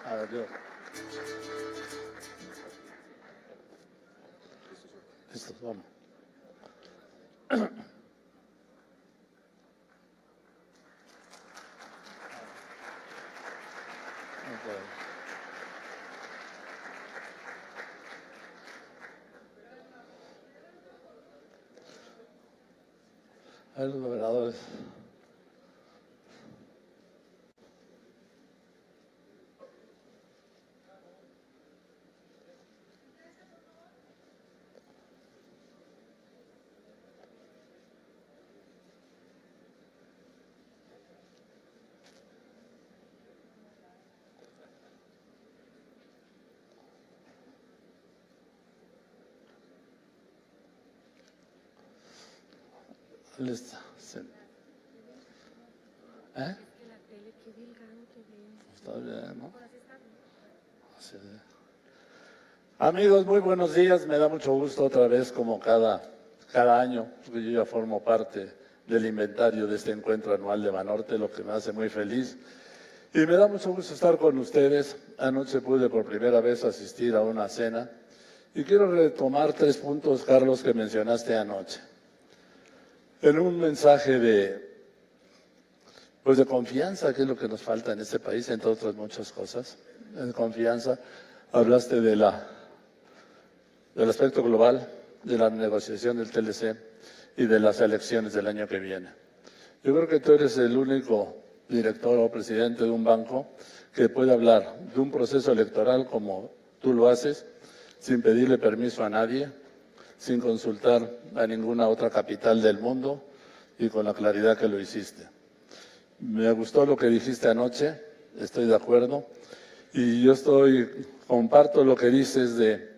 Adiós. Listo, vamos. A ver, los gobernadores. Listo. Sí. ¿Eh? Está bien, ¿no? Sí. Amigos, muy buenos días. Me da mucho gusto otra vez, como cada año, porque yo ya formo parte del inventario de este encuentro anual de Banorte, lo que me hace muy feliz. Y me da mucho gusto estar con ustedes. Anoche pude por primera vez asistir a una cena. Y quiero retomar 3 puntos, Carlos, que mencionaste anoche. En un mensaje de confianza, que es lo que nos falta en este país, entre otras muchas cosas. En confianza, hablaste del aspecto global, de la negociación del TLC y de las elecciones del año que viene. Yo creo que tú eres el único director o presidente de un banco que puede hablar de un proceso electoral como tú lo haces, sin pedirle permiso a nadie, sin consultar a ninguna otra capital del mundo y con la claridad que lo hiciste. Me gustó lo que dijiste anoche, estoy de acuerdo, y yo comparto lo que dices de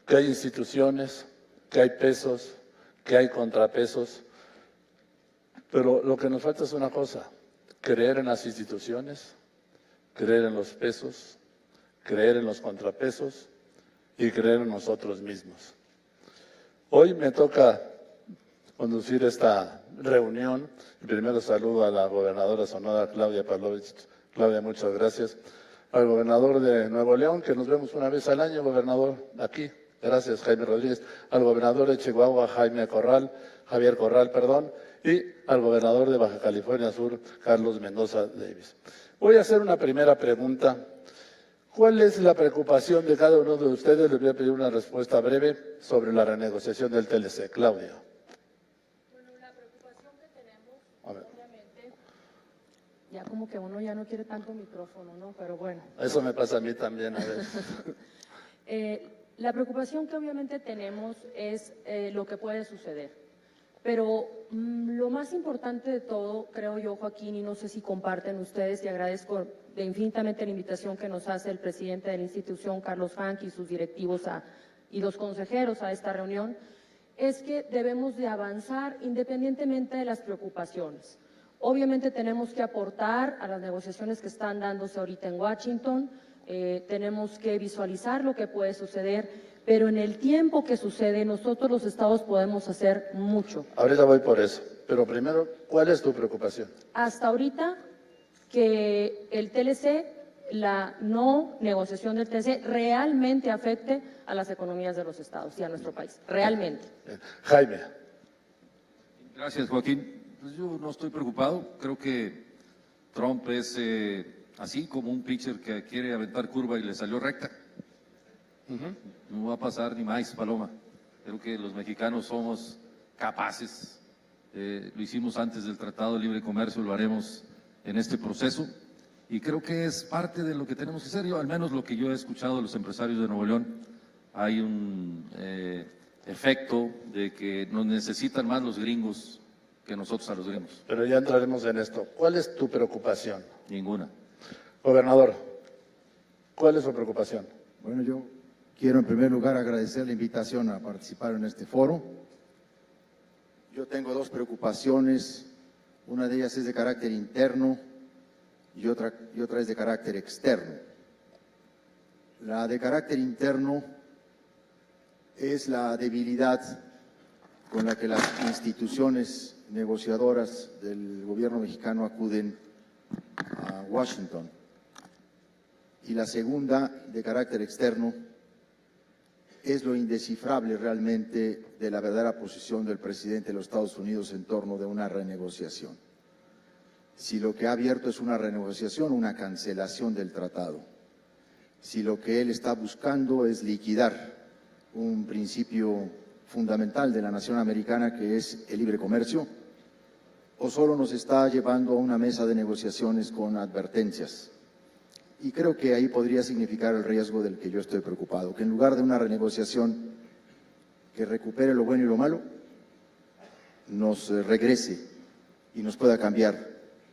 que hay instituciones, que hay pesos, que hay contrapesos, pero lo que nos falta es una cosa: creer en las instituciones, creer en los pesos, creer en los contrapesos y creer en nosotros mismos. Hoy me toca conducir esta reunión. Primero saludo a la gobernadora Sonora, Claudia Pavlovich. Claudia, muchas gracias. Al gobernador de Nuevo León, que nos vemos una vez al año, gobernador, aquí. Gracias, Jaime Rodríguez. Al gobernador de Chihuahua, Javier Corral, y al gobernador de Baja California Sur, Carlos Mendoza Davis. Voy a hacer una primera pregunta. ¿Cuál es la preocupación de cada uno de ustedes? Les voy a pedir una respuesta breve sobre la renegociación del TLC. Claudia. Bueno, la preocupación que tenemos, obviamente, ya como que uno ya no quiere tanto micrófono, ¿no? Pero bueno. Eso me pasa a mí también a veces. La preocupación que obviamente tenemos es lo que puede suceder. Pero lo más importante de todo, creo yo, Joaquín, y no sé si comparten ustedes, y agradezco infinitamente la invitación que nos hace el presidente de la institución, Carlos Hank, y sus directivos y los consejeros a esta reunión, es que debemos de avanzar independientemente de las preocupaciones. Obviamente tenemos que aportar a las negociaciones que están dándose ahorita en Washington, tenemos que visualizar lo que puede suceder, pero en el tiempo que sucede, nosotros los estados podemos hacer mucho. Ahorita voy por eso, pero primero, ¿cuál es tu preocupación? Hasta ahorita, que el TLC, la no negociación del TLC, realmente afecte a las economías de los estados y a nuestro país, realmente. Jaime. Gracias, Joaquín. Pues yo no estoy preocupado, creo que Trump es así como un pitcher que quiere aventar curva y le salió recta. No va a pasar ni más, Paloma. Creo que los mexicanos somos capaces. Lo hicimos antes del Tratado de Libre Comercio, lo haremos en este proceso. Y creo que es parte de lo que tenemos que hacer. Yo, al menos lo que yo he escuchado de los empresarios de Nuevo León, hay un efecto de que nos necesitan más los gringos que nosotros a los gringos. Pero ya entraremos en esto. ¿Cuál es tu preocupación? Ninguna. Gobernador, ¿cuál es su preocupación? Bueno, yo quiero en primer lugar agradecer la invitación a participar en este foro. Yo tengo 2 preocupaciones, una de ellas es de carácter interno y otra es de carácter externo. La de carácter interno es la debilidad con la que las instituciones negociadoras del gobierno mexicano acuden a Washington. Y la segunda, de carácter externo, es lo indescifrable realmente de la verdadera posición del presidente de los Estados Unidos en torno de una renegociación. Si lo que ha abierto es una renegociación, una cancelación del tratado. Si lo que él está buscando es liquidar un principio fundamental de la nación americana, que es el libre comercio, o solo nos está llevando a una mesa de negociaciones con advertencias. Y creo que ahí podría significar el riesgo del que yo estoy preocupado, que en lugar de una renegociación que recupere lo bueno y lo malo, nos regrese y nos pueda cambiar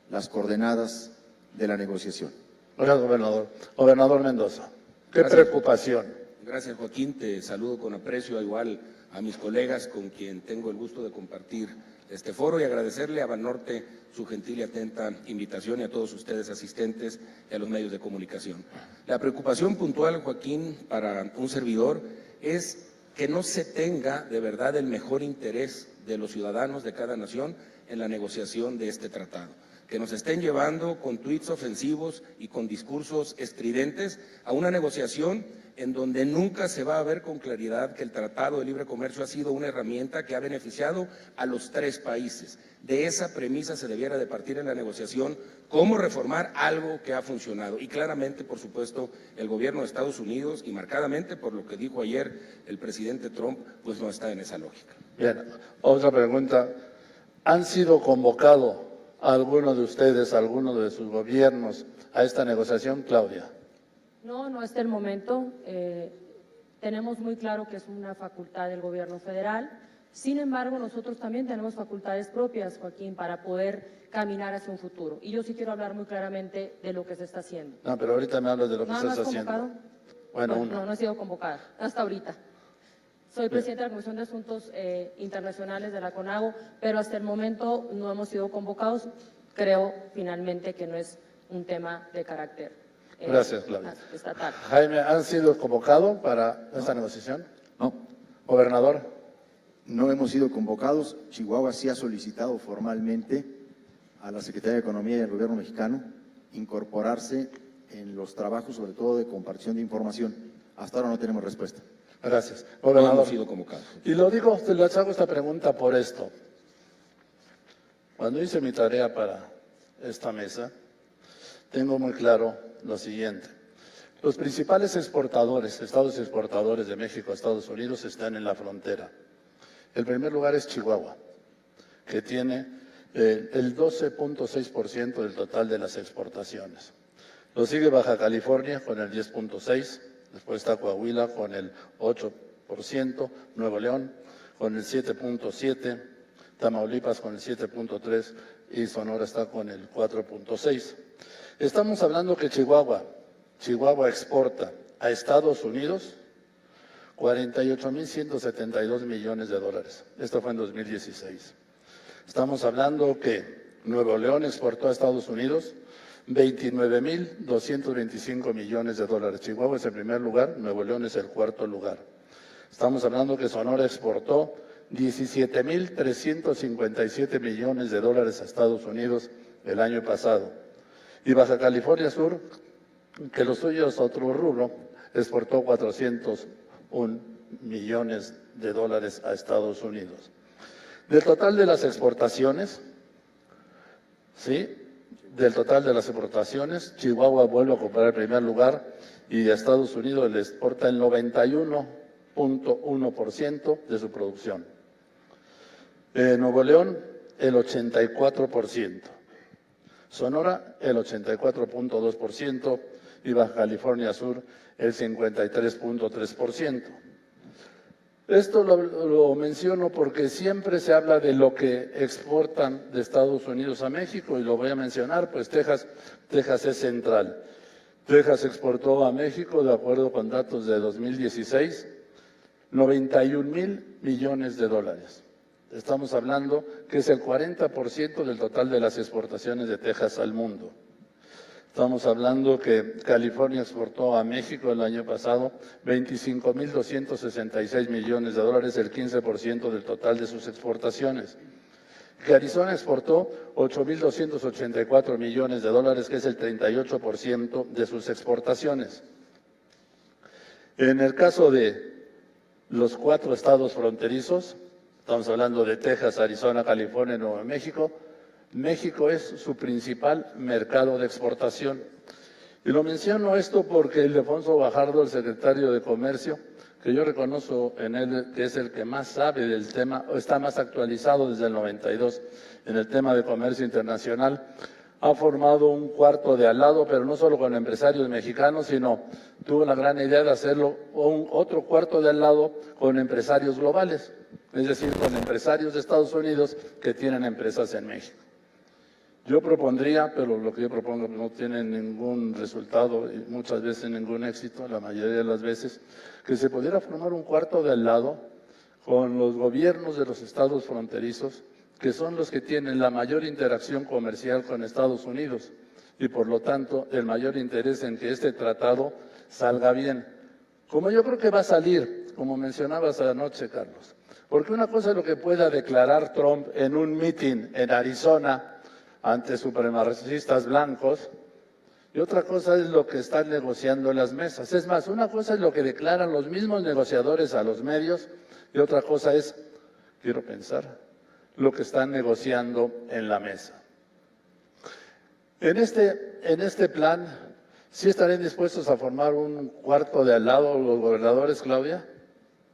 las coordenadas de la negociación. Gracias, gobernador. Gobernador Mendoza, ¿qué Gracias. preocupación? Gracias, Joaquín. Te saludo con aprecio, igual a mis colegas con quien tengo el gusto de compartir este foro, y agradecerle a Banorte su gentil y atenta invitación, y a todos ustedes asistentes y a los medios de comunicación. La preocupación puntual, Joaquín, para un servidor es que no se tenga de verdad el mejor interés de los ciudadanos de cada nación en la negociación de este tratado, que nos estén llevando con tuits ofensivos y con discursos estridentes a una negociación en donde nunca se va a ver con claridad que el Tratado de Libre Comercio ha sido una herramienta que ha beneficiado a los tres países. De esa premisa se debiera de partir en la negociación, cómo reformar algo que ha funcionado. Y claramente, por supuesto, el gobierno de Estados Unidos, y marcadamente por lo que dijo ayer el presidente Trump, pues no está en esa lógica. Bien, otra pregunta. ¿Han sido convocados algunos de ustedes, algunos de sus gobiernos a esta negociación, Claudia? No, no es el momento. Tenemos muy claro que es una facultad del gobierno federal. Sin embargo, nosotros también tenemos facultades propias, Joaquín, para poder caminar hacia un futuro. Y yo sí quiero hablar muy claramente de lo que se está haciendo. No, pero ahorita me hablas de lo que ¿No estás has haciendo. convocado? Bueno, uno. No he sido convocada hasta ahorita. Soy presidenta de la Comisión de Asuntos Internacionales de la CONAGO, pero hasta el momento no hemos sido convocados. Creo finalmente que no es un tema de carácter Gracias, Claudia. estatal. Jaime, ¿han sido convocados para esta negociación? No, Gobernador. No hemos sido convocados. Chihuahua sí ha solicitado formalmente a la Secretaría de Economía y al gobierno mexicano incorporarse en los trabajos, sobre todo de compartición de información. Hasta ahora no tenemos respuesta. Gracias. No Gobernador. hemos sido convocados. Y lo digo, les hago esta pregunta por esto. Cuando hice mi tarea para esta mesa, tengo muy claro lo siguiente. Los principales exportadores, estados exportadores de México a Estados Unidos, están en la frontera. El primer lugar es Chihuahua, que tiene el 12.6% del total de las exportaciones. Lo sigue Baja California con el 10.6%, después está Coahuila con el 8%, Nuevo León con el 7.7%, Tamaulipas con el 7.3% y Sonora está con el 4.6%. Estamos hablando que Chihuahua exporta a Estados Unidos 48.172 millones de dólares. Esto fue en 2016. Estamos hablando que Nuevo León exportó a Estados Unidos 29.225 millones de dólares. Chihuahua es el primer lugar, Nuevo León es el cuarto lugar. Estamos hablando que Sonora exportó 17.357 millones de dólares a Estados Unidos el año pasado. Y Baja California Sur, que lo suyo es otro rubro, exportó 401 millones de dólares a Estados Unidos. Del total de las exportaciones, ¿sí? Del total de las exportaciones, Chihuahua vuelve a ocupar el primer lugar y a Estados Unidos le exporta el 91.1% de su producción. Nuevo León, el 84%. Sonora, el 84.2% y Baja California Sur, el 53.3%. Esto lo menciono porque siempre se habla de lo que exportan de Estados Unidos a México y lo voy a mencionar, pues Texas es central. Texas exportó a México, de acuerdo con datos de 2016, 91.000 millones de dólares. Estamos hablando que es el 40% del total de las exportaciones de Texas al mundo. Estamos hablando que California exportó a México el año pasado 25.266 millones de dólares, el 15% del total de sus exportaciones. que Arizona exportó 8.284 millones de dólares, que es el 38% de sus exportaciones. En el caso de los 4 estados fronterizos, estamos hablando de Texas, Arizona, California y Nuevo México, México es su principal mercado de exportación. Y lo menciono esto porque Ildefonso Guajardo, el secretario de Comercio, que yo reconozco en él que es el que más sabe del tema, o está más actualizado desde el 92 en el tema de comercio internacional, ha formado un cuarto de al lado, pero no solo con empresarios mexicanos, sino tuvo la gran idea de hacerlo otro cuarto de al lado con empresarios globales, es decir, con empresarios de Estados Unidos que tienen empresas en México. Yo propondría, pero lo que yo propongo no tiene ningún resultado y muchas veces ningún éxito, la mayoría de las veces, que se pudiera formar un cuarto de al lado con los gobiernos de los estados fronterizos, que son los que tienen la mayor interacción comercial con Estados Unidos y por lo tanto el mayor interés en que este tratado salga bien. Como yo creo que va a salir, como mencionabas anoche, Carlos, porque una cosa es lo que pueda declarar Trump en un meeting en Arizona ante supremacistas blancos, y otra cosa es lo que están negociando en las mesas. Es más, una cosa es lo que declaran los mismos negociadores a los medios, y otra cosa es, quiero pensar, lo que están negociando en la mesa. En este plan, ¿sí estarían dispuestos a formar un cuarto de al lado los gobernadores, Claudia?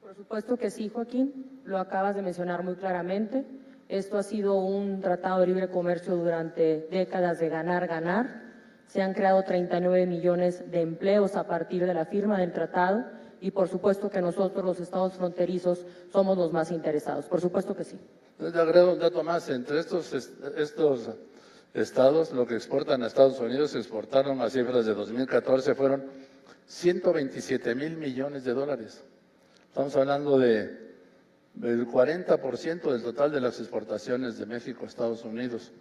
Por supuesto que sí, Joaquín, lo acabas de mencionar muy claramente. Esto ha sido un tratado de libre comercio durante décadas de ganar. Se han creado 39 millones de empleos a partir de la firma del tratado y por supuesto que nosotros, los estados fronterizos, somos los más interesados. Por supuesto que sí. Le agrego un dato más. Entre estos estados, lo que exportan a Estados Unidos, exportaron a cifras de 2014, fueron 127,000 millones de dólares. Estamos hablando del 40% del total de las exportaciones de México a Estados Unidos.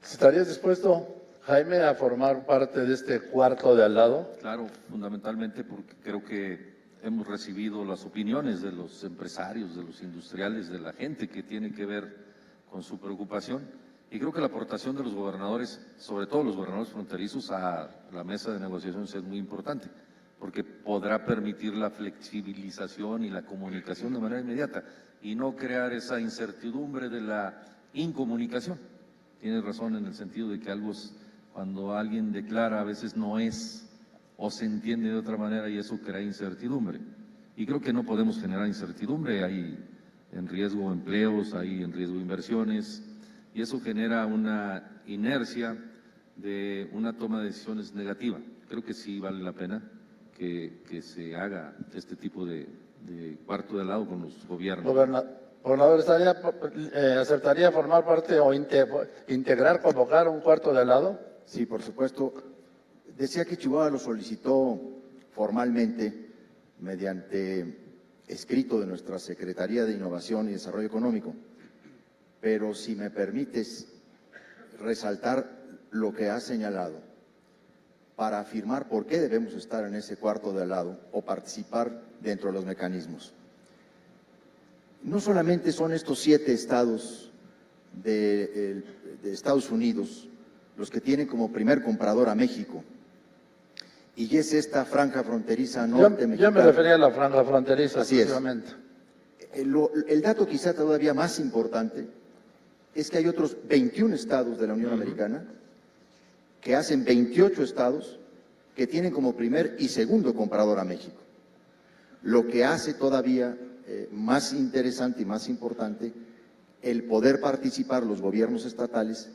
¿Estarías dispuesto, Jaime, a formar parte de este cuarto de al lado? Claro, fundamentalmente porque creo que hemos recibido las opiniones de los empresarios, de los industriales, de la gente que tiene que ver con su preocupación. Y creo que la aportación de los gobernadores, sobre todo los gobernadores fronterizos, a la mesa de negociaciones es muy importante, porque podrá permitir la flexibilización y la comunicación de manera inmediata y no crear esa incertidumbre de la incomunicación. Tienes razón en el sentido de que algo, cuando alguien declara, a veces no es o se entiende de otra manera y eso crea incertidumbre. Y creo que no podemos generar incertidumbre, hay en riesgo empleos, hay en riesgo inversiones y eso genera una inercia de una toma de decisiones negativa. Creo que sí vale la pena que se haga este tipo de cuarto de al lado con los gobiernos. Gobernador, ¿aceptaría formar parte o integrar, convocar un cuarto de al lado? Sí, por supuesto. Decía que Chihuahua lo solicitó formalmente mediante escrito de nuestra Secretaría de Innovación y Desarrollo Económico, pero si me permites resaltar lo que has señalado, para afirmar por qué debemos estar en ese cuarto de al lado o participar dentro de los mecanismos. No solamente son estos 7 estados de Estados Unidos los que tienen como primer comprador a México, y es esta franja fronteriza norte mexicana. Yo me refería a la franja fronteriza, así exclusivamente. El dato quizá todavía más importante es que hay otros 21 estados de la Unión Americana que hacen 28 estados que tienen como primer y segundo comprador a México. Lo que hace todavía más interesante y más importante el poder participar los gobiernos estatales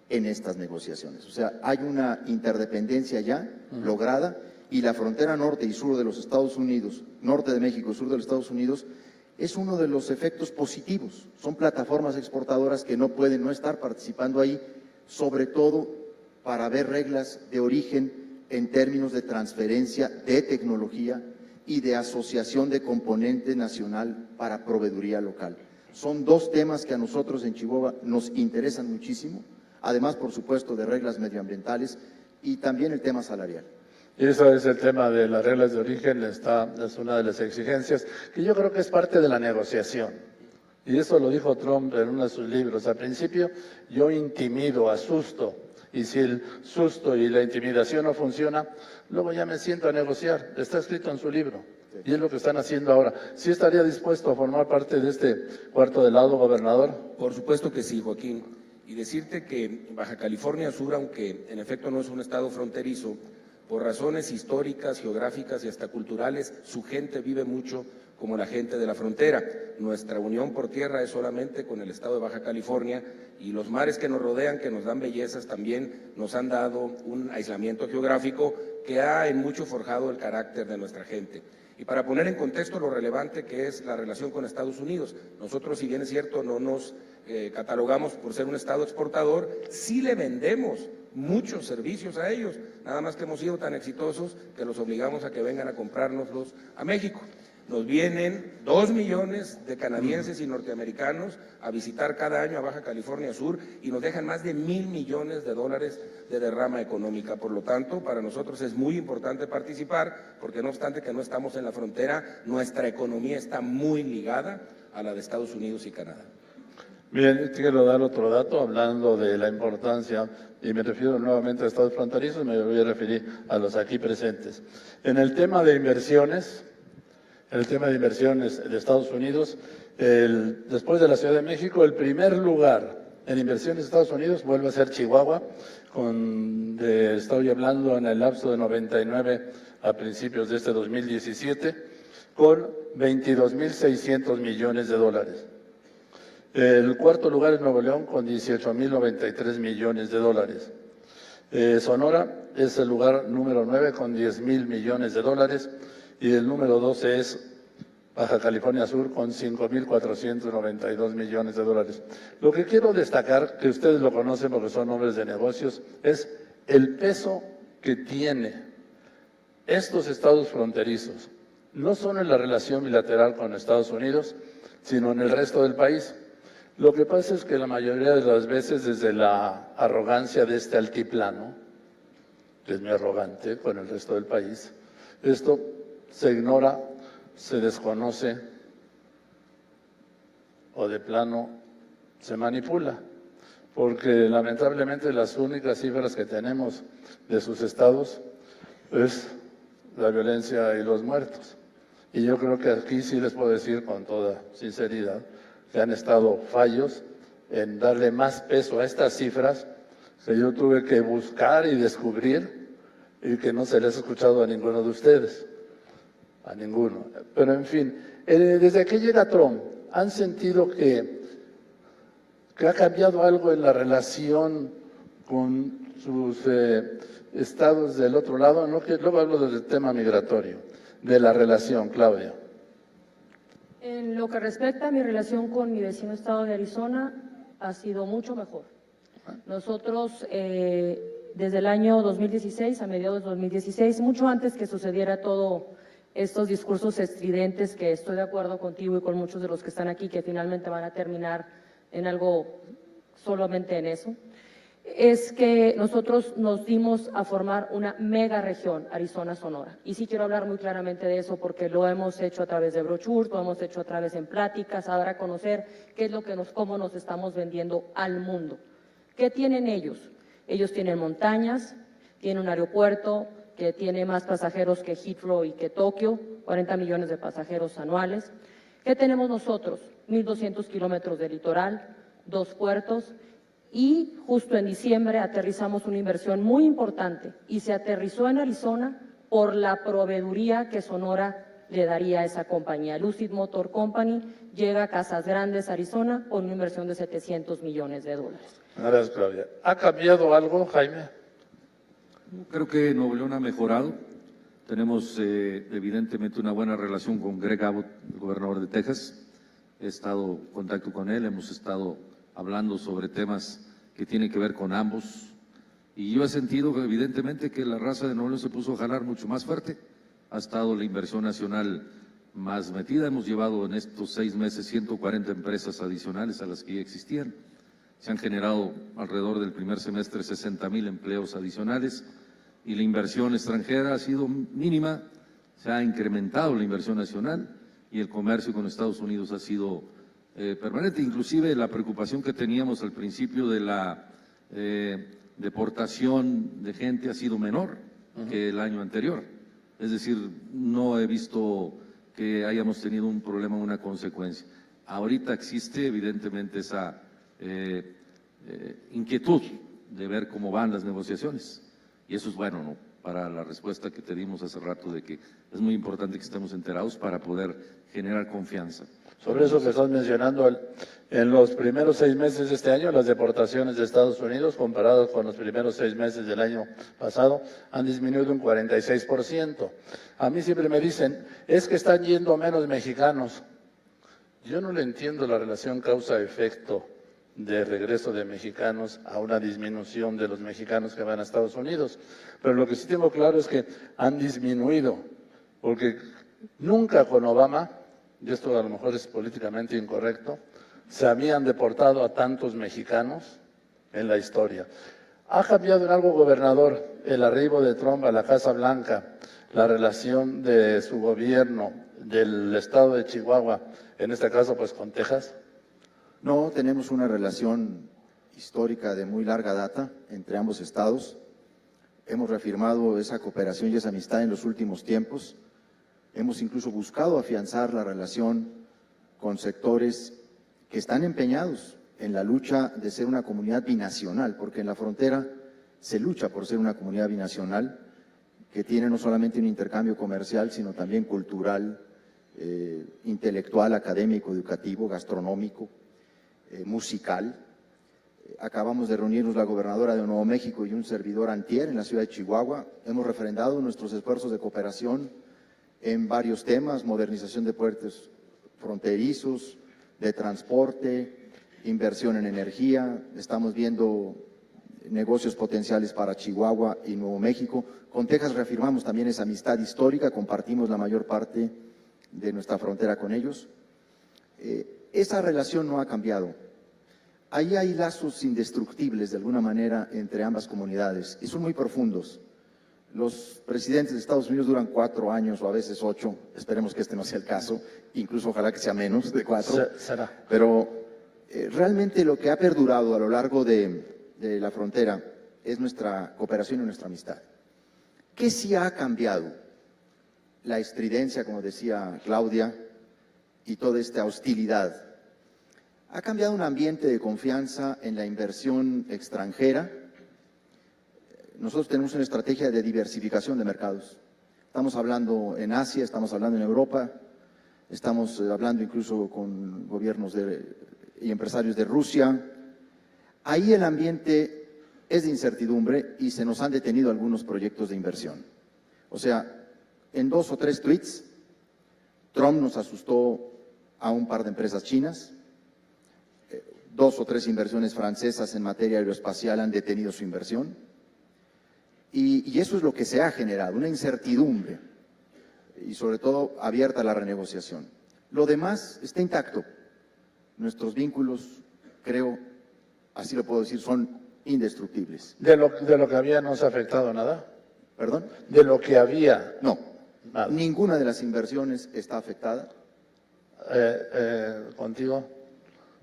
en estas negociaciones. O sea, hay una interdependencia ya lograda y la frontera norte y sur de los Estados Unidos, norte de México, sur de los Estados Unidos, es uno de los efectos positivos. Son plataformas exportadoras que no pueden no estar participando ahí, sobre todo para ver reglas de origen en términos de transferencia de tecnología y de asociación de componente nacional para proveeduría local. Son 2 temas que a nosotros en Chihuahua nos interesan muchísimo, además, por supuesto, de reglas medioambientales y también el tema salarial. Y eso es el tema de las reglas de origen, es una de las exigencias que yo creo que es parte de la negociación. Y eso lo dijo Trump en uno de sus libros. Al principio yo intimido, asusto, y si el susto y la intimidación no funciona, luego ya me siento a negociar. Está escrito en su libro. Y es lo que están haciendo ahora. ¿Sí estaría dispuesto a formar parte de este cuarto de lado, gobernador? Por supuesto que sí, Joaquín. Y decirte que Baja California Sur, aunque en efecto no es un estado fronterizo, por razones históricas, geográficas y hasta culturales, su gente vive mucho como la gente de la frontera. Nuestra unión por tierra es solamente con el estado de Baja California, y los mares que nos rodean, que nos dan bellezas, también nos han dado un aislamiento geográfico que ha en mucho forjado el carácter de nuestra gente. Y para poner en contexto lo relevante que es la relación con Estados Unidos, nosotros, si bien es cierto, no nos catalogamos por ser un estado exportador, sí le vendemos muchos servicios a ellos, nada más que hemos sido tan exitosos que los obligamos a que vengan a comprárnoslos a México. Nos vienen 2 millones de canadienses y norteamericanos a visitar cada año a Baja California Sur y nos dejan más de $1,000 millones de derrama económica. Por lo tanto, para nosotros es muy importante participar, porque no obstante que no estamos en la frontera, nuestra economía está muy ligada a la de Estados Unidos y Canadá. Bien, quiero dar otro dato hablando de la importancia, y me refiero nuevamente a estados fronterizos, me voy a referir a los aquí presentes. En el tema de inversiones, de Estados Unidos, después de la Ciudad de México, el primer lugar en inversiones de Estados Unidos vuelve a ser Chihuahua, estoy hablando en el lapso de 99 a principios de este 2017, con 22.600 millones de dólares. El cuarto lugar es Nuevo León con 18.093 millones de dólares. Sonora es el lugar número 9 con 10.000 millones de dólares y el número 12 es Baja California Sur con 5.492 millones de dólares. Lo que quiero destacar, que ustedes lo conocen porque son hombres de negocios, es el peso que tiene estos estados fronterizos, no solo en la relación bilateral con Estados Unidos, sino en el resto del país. Lo que pasa es que la mayoría de las veces, desde la arrogancia de este altiplano, que es muy arrogante con el resto del país, esto se ignora, se desconoce o de plano se manipula, porque lamentablemente las únicas cifras que tenemos de sus estados es la violencia y los muertos. Y yo creo que aquí sí les puedo decir con toda sinceridad que han estado fallos en darle más peso a estas cifras que yo tuve que buscar y descubrir y que no se les ha escuchado a ninguno de ustedes, a ninguno. Pero en fin, desde que llega Trump, ¿han sentido que ha cambiado algo en la relación con sus estados del otro lado? No, que luego hablo del tema migratorio, de la relación, Claudia. En lo que respecta a mi relación con mi vecino estado de Arizona, ha sido mucho mejor. Nosotros, desde el año 2016, a mediados de 2016, mucho antes que sucediera todo estos discursos estridentes, que estoy de acuerdo contigo y con muchos de los que están aquí, que finalmente van a terminar en algo solamente en eso, es que nosotros nos dimos a formar una mega región, Arizona-Sonora. Y sí quiero hablar muy claramente de eso porque lo hemos hecho a través de brochures, lo hemos hecho a través en pláticas, a dar a conocer qué es lo que cómo nos estamos vendiendo al mundo. ¿Qué tienen ellos? Ellos tienen montañas, tienen un aeropuerto que tiene más pasajeros que Heathrow y que Tokio, 40 millones de pasajeros anuales. ¿Qué tenemos nosotros? 1.200 kilómetros de litoral, 2 puertos, y justo en diciembre aterrizamos una inversión muy importante y se aterrizó en Arizona por la proveeduría que Sonora le daría a esa compañía. Lucid Motor Company llega a Casas Grandes, Arizona, con una inversión de $700 millones. Gracias, Claudia. ¿Ha cambiado algo, Jaime? Creo que Nuevo León ha mejorado. Tenemos evidentemente una buena relación con Greg Abbott, el gobernador de Texas. He estado en contacto con él, hemos estado hablando sobre temas que tienen que ver con ambos. Y yo he sentido evidentemente que la raza de Nuevo León se puso a jalar mucho más fuerte. Ha estado la inversión nacional más metida. Hemos llevado en estos 6 meses 140 empresas adicionales a las que ya existían. Se han generado alrededor del primer semestre 60,000 empleos adicionales y la inversión extranjera ha sido mínima. Se ha incrementado la inversión nacional y el comercio con Estados Unidos ha sido permanente. Inclusive la preocupación que teníamos al principio de la deportación de gente ha sido menor que el año anterior. Es decir, no he visto que hayamos tenido un problema o una consecuencia. Ahorita existe evidentemente esa inquietud de ver cómo van las negociaciones. Y eso es bueno, ¿no?, para la respuesta que te dimos hace rato de que es muy importante que estemos enterados para poder generar confianza. Sobre eso que estás mencionando, en los primeros 6 meses de este año, las deportaciones de Estados Unidos, comparadas con los primeros 6 meses del año pasado, han disminuido un 46%. A mí siempre me dicen, es que están yendo menos mexicanos. Yo no le entiendo la relación causa-efecto de regreso de mexicanos a una disminución de los mexicanos que van a Estados Unidos. Pero lo que sí tengo claro es que han disminuido, porque nunca con Obama, y esto a lo mejor es políticamente incorrecto, se habían deportado a tantos mexicanos en la historia. ¿Ha cambiado en algo, gobernador, el arribo de Trump a la Casa Blanca, la relación de su gobierno, del estado de Chihuahua, en este caso pues con Texas? No, tenemos una relación histórica de muy larga data entre ambos estados. Hemos reafirmado esa cooperación y esa amistad en los últimos tiempos. Hemos incluso buscado afianzar la relación con sectores que están empeñados en la lucha de ser una comunidad binacional, porque en la frontera se lucha por ser una comunidad binacional que tiene no solamente un intercambio comercial, sino también cultural, intelectual, académico, educativo, gastronómico, musical. Acabamos de reunirnos la gobernadora de Nuevo México y un servidor antier en la ciudad de Chihuahua. Hemos refrendado nuestros esfuerzos de cooperación en varios temas: modernización de puertos fronterizos, de transporte, inversión en energía. Estamos viendo negocios potenciales para Chihuahua y Nuevo México. Con Texas reafirmamos también esa amistad histórica, compartimos la mayor parte de nuestra frontera con ellos. Esa relación no ha cambiado. Ahí hay lazos indestructibles de alguna manera entre ambas comunidades y son muy profundos. Los presidentes de Estados Unidos duran 4 años o a veces 8, esperemos que este no sea el caso, incluso ojalá que sea menos de 4. Será. Pero realmente lo que ha perdurado a lo largo de la frontera es nuestra cooperación y nuestra amistad. ¿Qué sí ha cambiado? La estridencia, como decía Claudia, y toda esta hostilidad. Ha cambiado un ambiente de confianza en la inversión extranjera. Nosotros tenemos una estrategia de diversificación de mercados. Estamos hablando en Asia, estamos hablando en Europa, estamos hablando incluso con gobiernos y empresarios de Rusia. Ahí el ambiente es de incertidumbre y se nos han detenido algunos proyectos de inversión. O sea, en 2 o 3 tweets, Trump nos asustó a un par de empresas chinas. 2 o 3 inversiones francesas en materia aeroespacial han detenido su inversión. Y eso es lo que se ha generado, una incertidumbre y sobre todo abierta a la renegociación. Lo demás está intacto. Nuestros vínculos, creo, así lo puedo decir, son indestructibles. ¿De lo que había no se ha afectado nada? ¿Perdón? ¿De lo que había? No, Nada. ninguna de las inversiones está afectada. Contigo,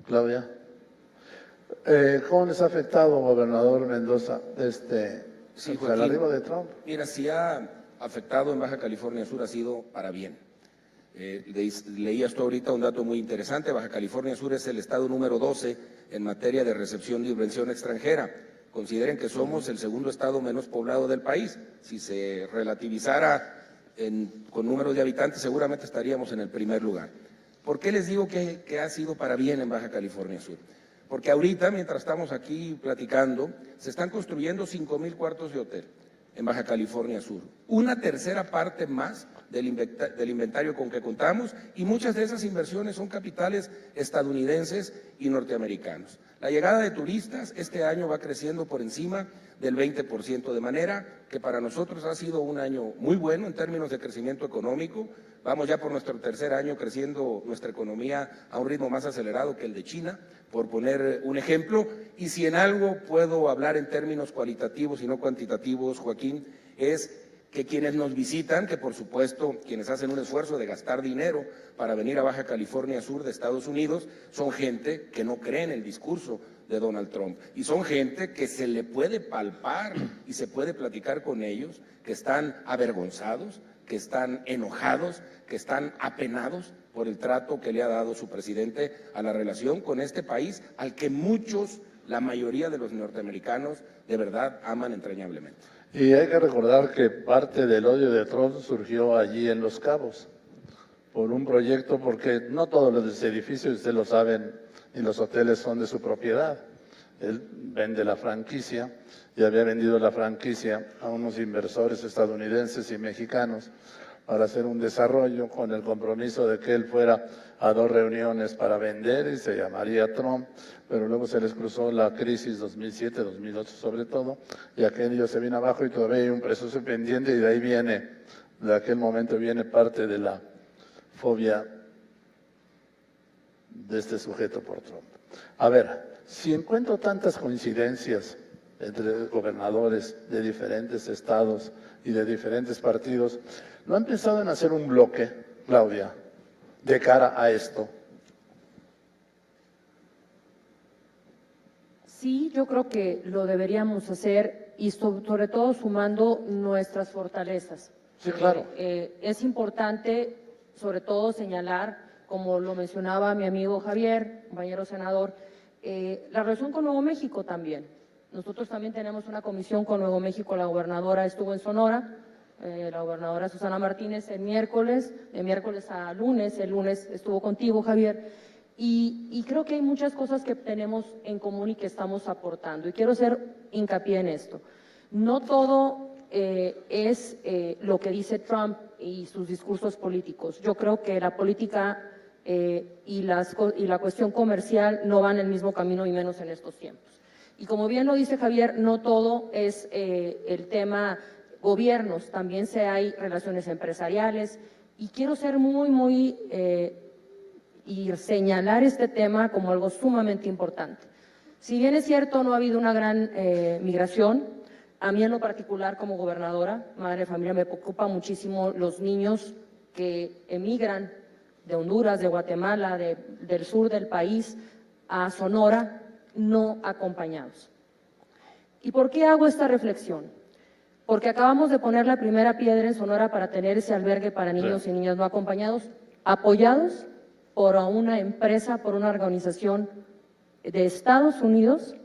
Claudia. ¿Cómo les ha afectado, gobernador Mendoza, Sí, el Joaquín. arribo de Trump? Mira, si ha afectado en Baja California Sur ha sido para bien. Leías tú ahorita un dato muy interesante. Baja California Sur es el estado número 12 en materia de recepción de inversión extranjera. Consideren que somos el segundo estado menos poblado del país. Si se relativizara con números de habitantes, seguramente estaríamos en el primer lugar. ¿Por qué les digo que ha sido para bien en Baja California Sur? Porque ahorita, mientras estamos aquí platicando, se están construyendo 5,000 cuartos de hotel en Baja California Sur. Una tercera parte más del inventario con que contamos, y muchas de esas inversiones son capitales estadounidenses y norteamericanos. La llegada de turistas este año va creciendo por encima del 20%, de manera que para nosotros ha sido un año muy bueno en términos de crecimiento económico. Vamos ya por nuestro tercer año creciendo nuestra economía a un ritmo más acelerado que el de China, por poner un ejemplo. Y si en algo puedo hablar en términos cualitativos y no cuantitativos, Joaquín, es que quienes nos visitan, que por supuesto quienes hacen un esfuerzo de gastar dinero para venir a Baja California Sur de Estados Unidos, son gente que no cree en el discurso de Donald Trump y son gente que se le puede palpar y se puede platicar con ellos, que están avergonzados, que están enojados, que están apenados por el trato que le ha dado su presidente a la relación con este país, al que muchos, la mayoría de los norteamericanos, de verdad aman entrañablemente. Y hay que recordar que parte del odio de Trump surgió allí en Los Cabos, por un proyecto, porque no todos los edificios, ustedes lo saben, ni los hoteles son de su propiedad. Él vende la franquicia y había vendido la franquicia a unos inversores estadounidenses y mexicanos para hacer un desarrollo con el compromiso de que él fuera a 2 reuniones para vender y se llamaría Trump, pero luego se les cruzó la crisis 2007, 2008 sobre todo, y aquello se vino abajo y todavía hay un proceso pendiente y de ahí viene, de aquel momento viene parte de la fobia de este sujeto por Trump. A ver, si encuentro tantas coincidencias entre gobernadores de diferentes estados y de diferentes partidos, ¿no han pensado en hacer un bloque, Claudia, de cara a esto? Sí, yo creo que lo deberíamos hacer y sobre todo sumando nuestras fortalezas. Sí, claro. Es importante, sobre todo, señalar, como lo mencionaba mi amigo Javier, compañero senador, la relación con Nuevo México también. Nosotros también tenemos una comisión con Nuevo México, la gobernadora estuvo en Sonora, la gobernadora Susana Martínez el miércoles, de miércoles a lunes, el lunes estuvo contigo, Javier, y creo que hay muchas cosas que tenemos en común y que estamos aportando, y quiero hacer hincapié en esto. No todo es lo que dice Trump y sus discursos políticos. Yo creo que la política y la cuestión comercial no van el mismo camino y menos en estos tiempos. Y como bien lo dice Javier, no todo es el tema gobiernos, también hay relaciones empresariales y quiero ser y señalar este tema como algo sumamente importante. Si bien es cierto, no ha habido una gran migración, a mí en lo particular como gobernadora, madre de familia, me preocupa muchísimo los niños que emigran de Honduras, de Guatemala, del sur del país a Sonora, no acompañados. ¿Y por qué hago esta reflexión? Porque acabamos de poner la primera piedra en Sonora para tener ese albergue para niños y niñas no acompañados, apoyados por una empresa, por una organización de Estados Unidos,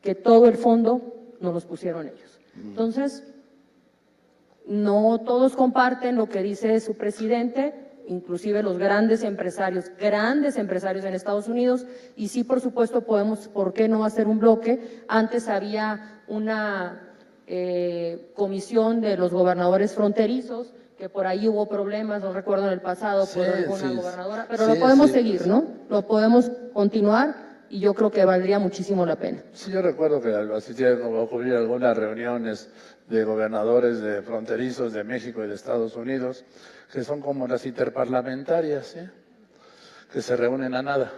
que todo el fondo nos los pusieron ellos. Entonces, no todos comparten lo que dice su presidente, inclusive los grandes empresarios en Estados Unidos, y sí, por supuesto, podemos, ¿por qué no hacer un bloque? Antes había una comisión de los gobernadores fronterizos, que por ahí hubo problemas, no recuerdo en el pasado, por alguna gobernadora, pero lo podemos seguir, ¿no? Lo podemos continuar y yo creo que valdría muchísimo la pena. Sí, yo recuerdo que asistieron a ocurrir algunas reuniones de gobernadores de fronterizos de México y de Estados Unidos, que son como las interparlamentarias, ¿sí? Que se reúnen a nada,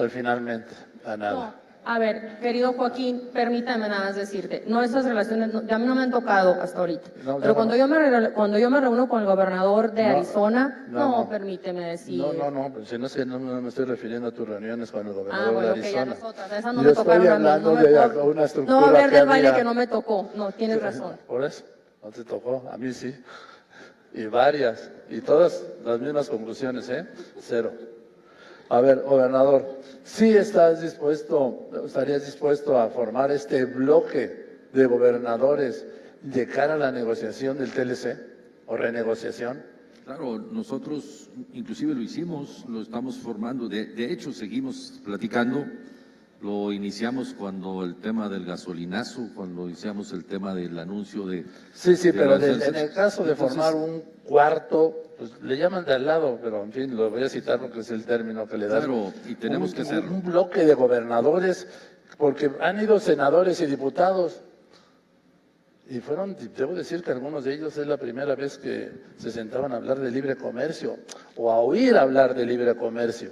finalmente, a nada. No, a ver, querido Joaquín, permítame nada más decirte, no, esas relaciones, a mí no me han tocado hasta ahorita, pero cuando yo me reúno con el gobernador de Arizona, permíteme decir. No, pues si no, es que no me estoy refiriendo a tus reuniones con el gobernador de Arizona. Ya las otras, esas no yo me tocaron a mí. Una estructura no hablar del baile había. que no me tocó, no, tienes razón. Por eso, no te tocó, a mí sí. Y varias, y todas las mismas conclusiones, cero. A ver, gobernador, ¿sí estarías dispuesto a formar este bloque de gobernadores de cara a la negociación del TLC o renegociación? Claro, nosotros inclusive lo hicimos, lo estamos formando, de hecho seguimos platicando, lo iniciamos cuando el tema del gasolinazo, cuando iniciamos el tema del anuncio de... Sí, pero en el caso de formar un cuarto, pues le llaman de al lado, pero en fin, lo voy a citar porque es el término que le dan. Claro, y tenemos que hacerlo. Un bloque de gobernadores, porque han ido senadores y diputados, y debo decir que algunos de ellos es la primera vez que se sentaban a hablar de libre comercio, o a oír hablar de libre comercio.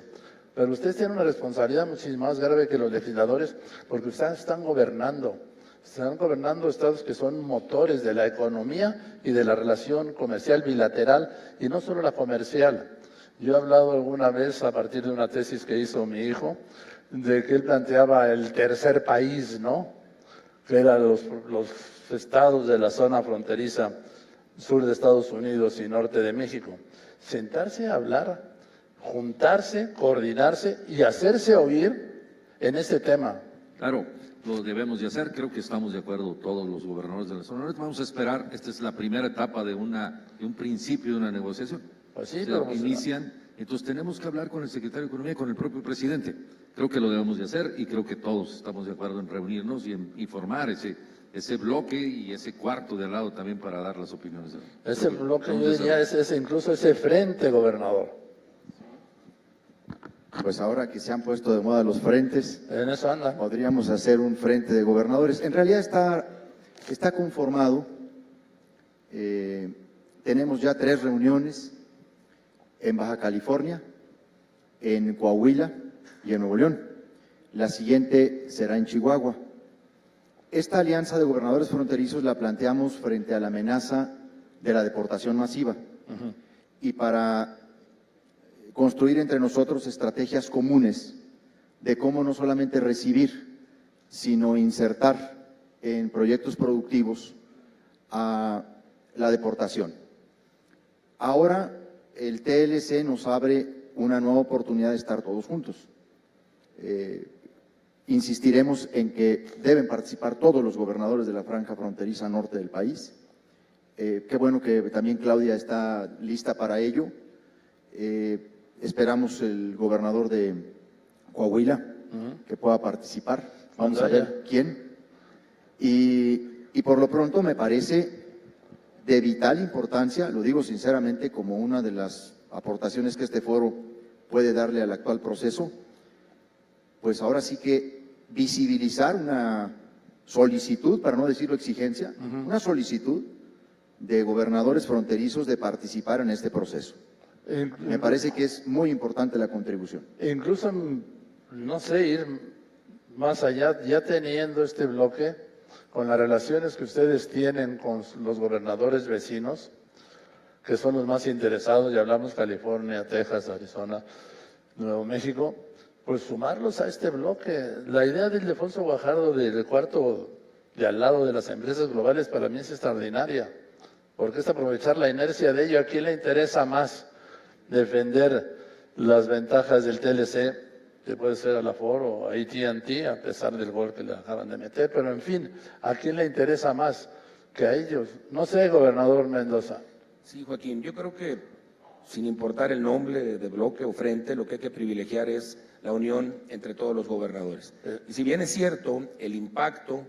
Pero ustedes tienen una responsabilidad muchísimo más grave que los legisladores, porque ustedes están gobernando, Están gobernando estados que son motores de la economía y de la relación comercial bilateral, y no solo la comercial. Yo he hablado alguna vez, a partir de una tesis que hizo mi hijo, de que él planteaba el tercer país, ¿no? Que eran los estados de la zona fronteriza sur de Estados Unidos y norte de México. Sentarse a hablar, juntarse, coordinarse y hacerse oír en este tema. Claro, lo debemos de hacer, creo que estamos de acuerdo todos los gobernadores de la zona. Vamos a esperar, esta es la primera etapa de un principio de una negociación. Pues sí, Se inician, entonces tenemos que hablar con el secretario de Economía y con el propio presidente. Creo que lo debemos de hacer y creo que todos estamos de acuerdo en reunirnos y en informar ese bloque y ese cuarto de al lado también para dar las opiniones. Ese bloque, yo diría, incluso ese frente, gobernador. Pues ahora que se han puesto de moda los frentes, En eso anda. podríamos hacer un frente de gobernadores. En realidad está conformado. Tenemos ya 3 reuniones en Baja California, en Coahuila y en Nuevo León. La siguiente será en Chihuahua. Esta alianza de gobernadores fronterizos la planteamos frente a la amenaza de la deportación masiva y para construir entre nosotros estrategias comunes de cómo no solamente recibir, sino insertar en proyectos productivos a la deportación. Ahora el TLC nos abre una nueva oportunidad de estar todos juntos. Insistiremos en que deben participar todos los gobernadores de la franja fronteriza norte del país. Qué bueno que también Claudia está lista para ello. Esperamos el gobernador de Coahuila que pueda participar. Vamos a ver quién. Y por lo pronto me parece de vital importancia, lo digo sinceramente como una de las aportaciones que este foro puede darle al actual proceso, pues ahora sí que visibilizar una solicitud, para no decirlo exigencia, una solicitud de gobernadores fronterizos de participar en este proceso. Me parece que es muy importante la contribución. Incluso, no sé, ir más allá, ya teniendo este bloque, con las relaciones que ustedes tienen con los gobernadores vecinos, que son los más interesados, ya hablamos California, Texas, Arizona, Nuevo México, pues sumarlos a este bloque. La idea del Ildefonso Guajardo del cuarto de al lado de las empresas globales para mí es extraordinaria, porque es aprovechar la inercia de ello. ¿A quién le interesa más defender las ventajas del TLC, que puede ser a la Ford o a AT&T, a pesar del gol que le acaban de meter? Pero en fin, ¿a quién le interesa más que a ellos? No sé, gobernador Mendoza. Sí, Joaquín, yo creo que sin importar el nombre de bloque o frente, lo que hay que privilegiar es la unión entre todos los gobernadores. Y si bien es cierto, el impacto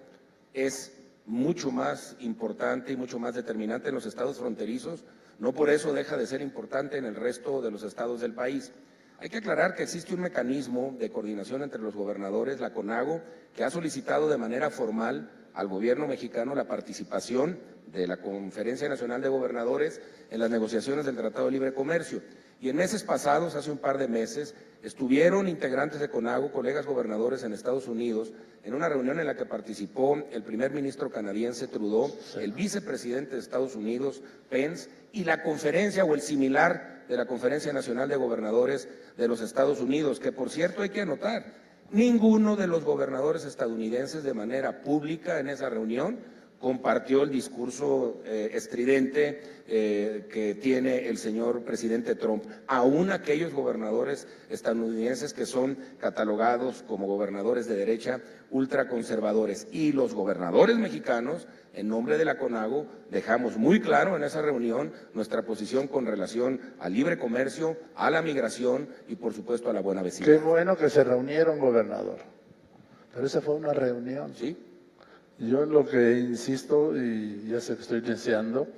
es mucho más importante y mucho más determinante en los estados fronterizos, no por eso deja de ser importante en el resto de los estados del país. Hay que aclarar que existe un mecanismo de coordinación entre los gobernadores, la CONAGO, que ha solicitado de manera formal al gobierno mexicano la participación de la Conferencia Nacional de Gobernadores en las negociaciones del Tratado de Libre Comercio. Y en meses pasados, hace un par de meses, estuvieron integrantes de CONAGO, colegas gobernadores en Estados Unidos, en una reunión en la que participó el primer ministro canadiense Trudeau, el vicepresidente de Estados Unidos, Pence, y la conferencia o el similar de la Conferencia Nacional de Gobernadores de los Estados Unidos, que por cierto hay que anotar, ninguno de los gobernadores estadounidenses de manera pública en esa reunión compartió el discurso estridente que tiene el señor presidente Trump, aún aquellos gobernadores estadounidenses que son catalogados como gobernadores de derecha ultraconservadores. Y los gobernadores mexicanos, en nombre de la CONAGO, dejamos muy claro en esa reunión nuestra posición con relación al libre comercio, a la migración y por supuesto a la buena vecindad. Qué bueno que se reunieron, gobernador. Pero esa fue una reunión. ¿Sí? Yo lo que insisto, y ya sé que estoy deseando,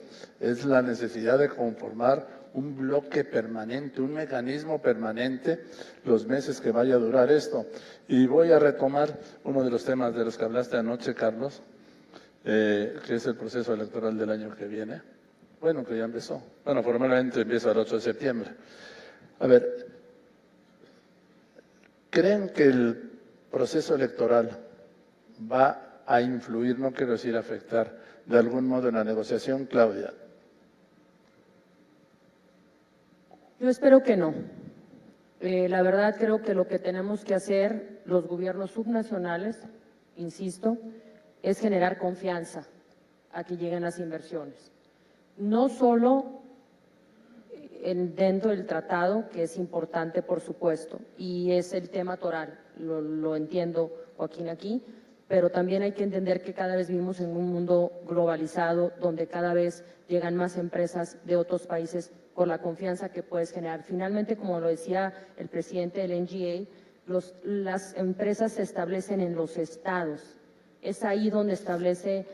es la necesidad de conformar un bloque permanente, un mecanismo permanente los meses que vaya a durar esto. Y voy a retomar uno de los temas de los que hablaste anoche, Carlos, que es el proceso electoral del año que viene. Bueno, que ya empezó. Bueno, formalmente empieza el 8 de septiembre. A ver, ¿creen que el proceso electoral va a influir, no quiero decir afectar, de algún modo en la negociación, Claudia? Yo espero que no. La verdad creo que lo que tenemos que hacer los gobiernos subnacionales, insisto, es generar confianza a que lleguen las inversiones. No solo dentro del tratado, que es importante por supuesto, y es el tema toral, lo entiendo Joaquín aquí, pero también hay que entender que cada vez vivimos en un mundo globalizado donde cada vez llegan más empresas de otros países con la confianza que puedes generar. Finalmente, como lo decía el presidente del NGA, las empresas se establecen en los estados. Es ahí donde establece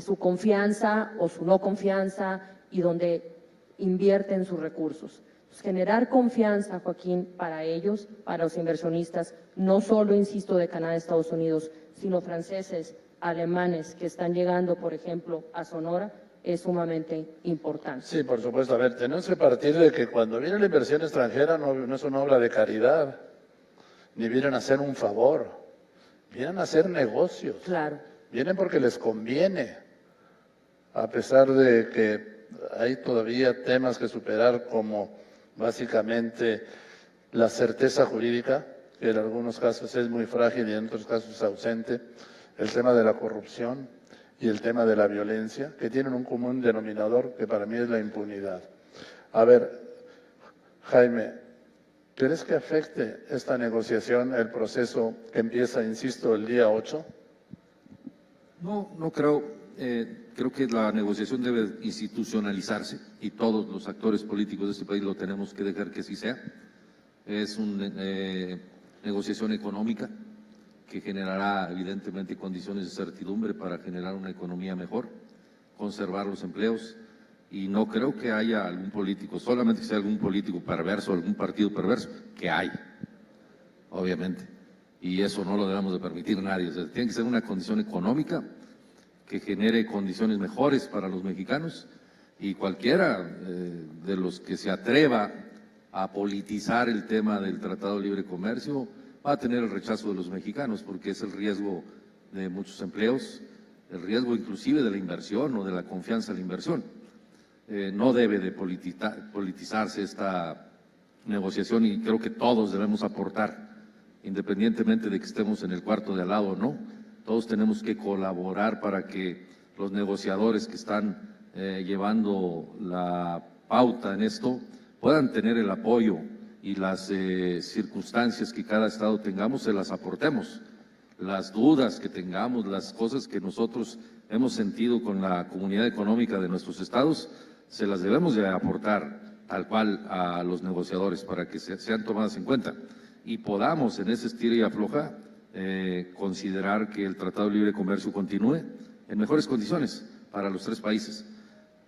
su confianza o su no confianza y donde invierten sus recursos. Pues generar confianza, Joaquín, para ellos, para los inversionistas, no solo, insisto, de Canadá, Estados Unidos, sino franceses, alemanes que están llegando, por ejemplo, a Sonora, es sumamente importante. Sí, por supuesto. A ver, tenemos que partir de que cuando viene la inversión extranjera no es una obra de caridad, ni vienen a hacer un favor, vienen a hacer negocios. Claro. Vienen porque les conviene, a pesar de que hay todavía temas que superar como básicamente la certeza jurídica, que en algunos casos es muy frágil y en otros casos es ausente, el tema de la corrupción y el tema de la violencia, que tienen un común denominador que para mí es la impunidad. A ver, Jaime, ¿crees que afecte esta negociación el proceso que empieza, insisto, el día 8? No creo. Creo que la negociación debe institucionalizarse y todos los actores políticos de este país lo tenemos que dejar que así sea. Es una negociación económica que generará evidentemente condiciones de certidumbre para generar una economía mejor, conservar los empleos, y no creo que haya algún político, solamente que sea algún político perverso, algún partido perverso, que hay, obviamente, y eso no lo debemos de permitir nadie. O sea, tiene que ser una condición económica que genere condiciones mejores para los mexicanos, y cualquiera de los que se atreva a politizar el tema del Tratado de Libre Comercio va a tener el rechazo de los mexicanos, porque es el riesgo de muchos empleos, el riesgo inclusive de la inversión o de la confianza en la inversión. No debe de politizarse esta negociación, y creo que todos debemos aportar, independientemente de que estemos en el cuarto de al lado o no. Todos tenemos que colaborar para que los negociadores que están llevando la pauta en esto puedan tener el apoyo, y las circunstancias que cada estado tengamos se las aportemos. Las dudas que tengamos, las cosas que nosotros hemos sentido con la comunidad económica de nuestros estados, se las debemos de aportar tal cual a los negociadores para que sean tomadas en cuenta y podamos en ese estira y afloja considerar que el Tratado de Libre Comercio continúe en mejores condiciones para los tres países.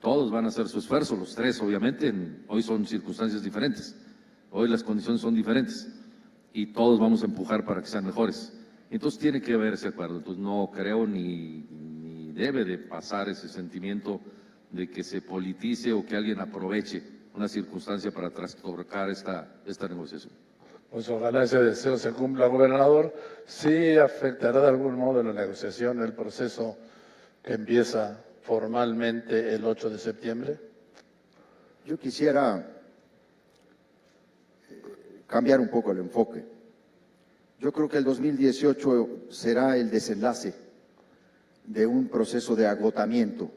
Todos van a hacer su esfuerzo, los tres obviamente, hoy son circunstancias diferentes, hoy las condiciones son diferentes y todos vamos a empujar para que sean mejores. Entonces tiene que haber ese acuerdo. Entonces no creo ni debe de pasar ese sentimiento de que se politice o que alguien aproveche una circunstancia para trastocar esta negociación. Pues ojalá ese deseo se cumpla, gobernador. ¿Sí afectará de algún modo la negociación, el proceso que empieza formalmente el 8 de septiembre? Yo quisiera cambiar un poco el enfoque. Yo creo que el 2018 será el desenlace de un proceso de agotamiento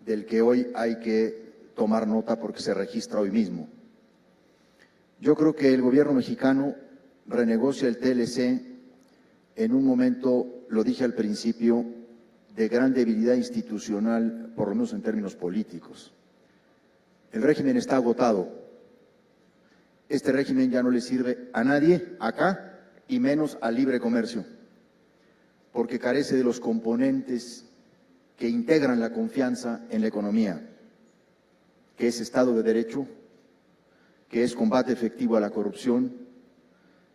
del que hoy hay que tomar nota porque se registra hoy mismo. Yo creo que el gobierno mexicano renegocia el TLC en un momento, lo dije al principio, de gran debilidad institucional, por lo menos en términos políticos. El régimen está agotado. Este régimen ya no le sirve a nadie acá y menos al libre comercio, porque carece de los componentes que integran la confianza en la economía, que es Estado de Derecho, que es combate efectivo a la corrupción,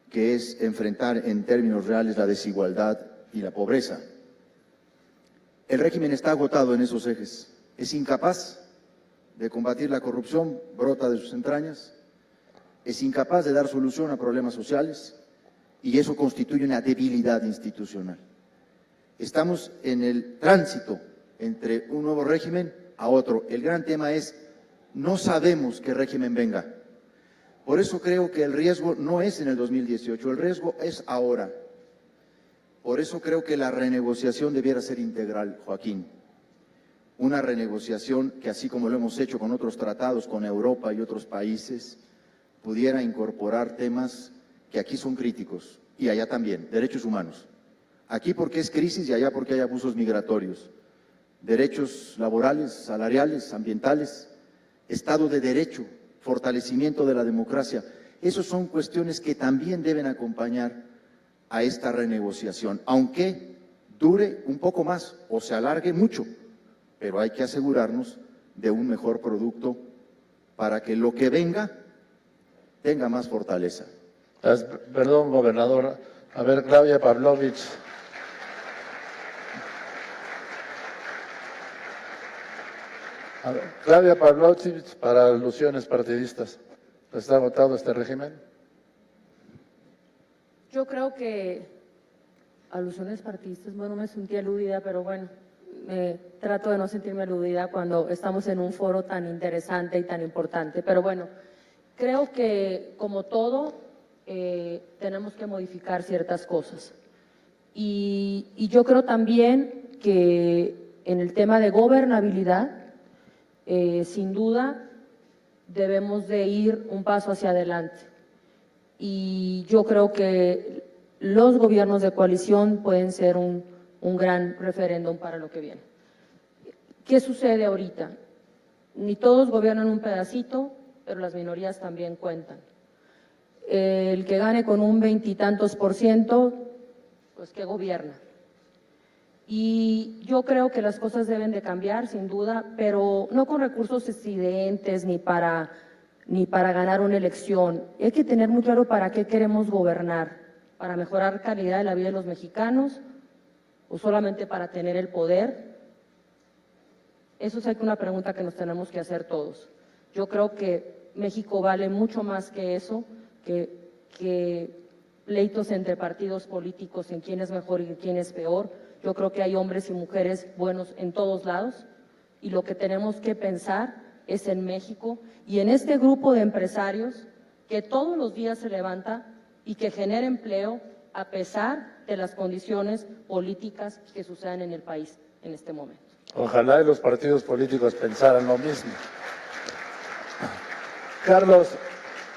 que es enfrentar en términos reales la desigualdad y la pobreza. El régimen está agotado en esos ejes, es incapaz de combatir la corrupción, brota de sus entrañas, es incapaz de dar solución a problemas sociales y eso constituye una debilidad institucional. Estamos en el tránsito entre un nuevo régimen a otro. El gran tema es, no sabemos qué régimen venga. Por eso creo que el riesgo no es en el 2018, el riesgo es ahora. Por eso creo que la renegociación debiera ser integral, Joaquín. Una renegociación que, así como lo hemos hecho con otros tratados, con Europa y otros países, pudiera incorporar temas que aquí son críticos y allá también, derechos humanos. Aquí porque es crisis y allá porque hay abusos migratorios. Derechos laborales, salariales, ambientales, Estado de Derecho, fortalecimiento de la democracia. Esas son cuestiones que también deben acompañar a esta renegociación, aunque dure un poco más o se alargue mucho, pero hay que asegurarnos de un mejor producto para que lo que venga tenga más fortaleza. Perdón, gobernador. A ver, Claudia Pavlovich. A ver, Claudia Pavlovich, para alusiones partidistas. ¿Está agotado este régimen? Yo creo que alusiones partidistas, bueno, me sentí aludida, pero bueno, trato de no sentirme aludida cuando estamos en un foro tan interesante y tan importante. Pero bueno, creo que como todo, tenemos que modificar ciertas cosas. Y yo creo también que en el tema de gobernabilidad, sin duda, debemos de ir un paso hacia adelante. Y yo creo que los gobiernos de coalición pueden ser un gran referéndum para lo que viene. ¿Qué sucede ahorita? Ni todos gobiernan un pedacito, pero las minorías también cuentan. El que gane con un 20 y tantos %, pues que gobierna. Y yo creo que las cosas deben de cambiar, sin duda, pero no con recursos excedentes ni para ganar una elección. Hay que tener muy claro para qué queremos gobernar, para mejorar calidad de la vida de los mexicanos o solamente para tener el poder. Eso es una pregunta que nos tenemos que hacer todos. Yo creo que México vale mucho más que eso, que pleitos entre partidos políticos en quién es mejor y quién es peor. Yo creo que hay hombres y mujeres buenos en todos lados y lo que tenemos que pensar es en México y en este grupo de empresarios que todos los días se levanta y que genera empleo a pesar de las condiciones políticas que suceden en el país en este momento. Ojalá y los partidos políticos pensaran lo mismo. Carlos,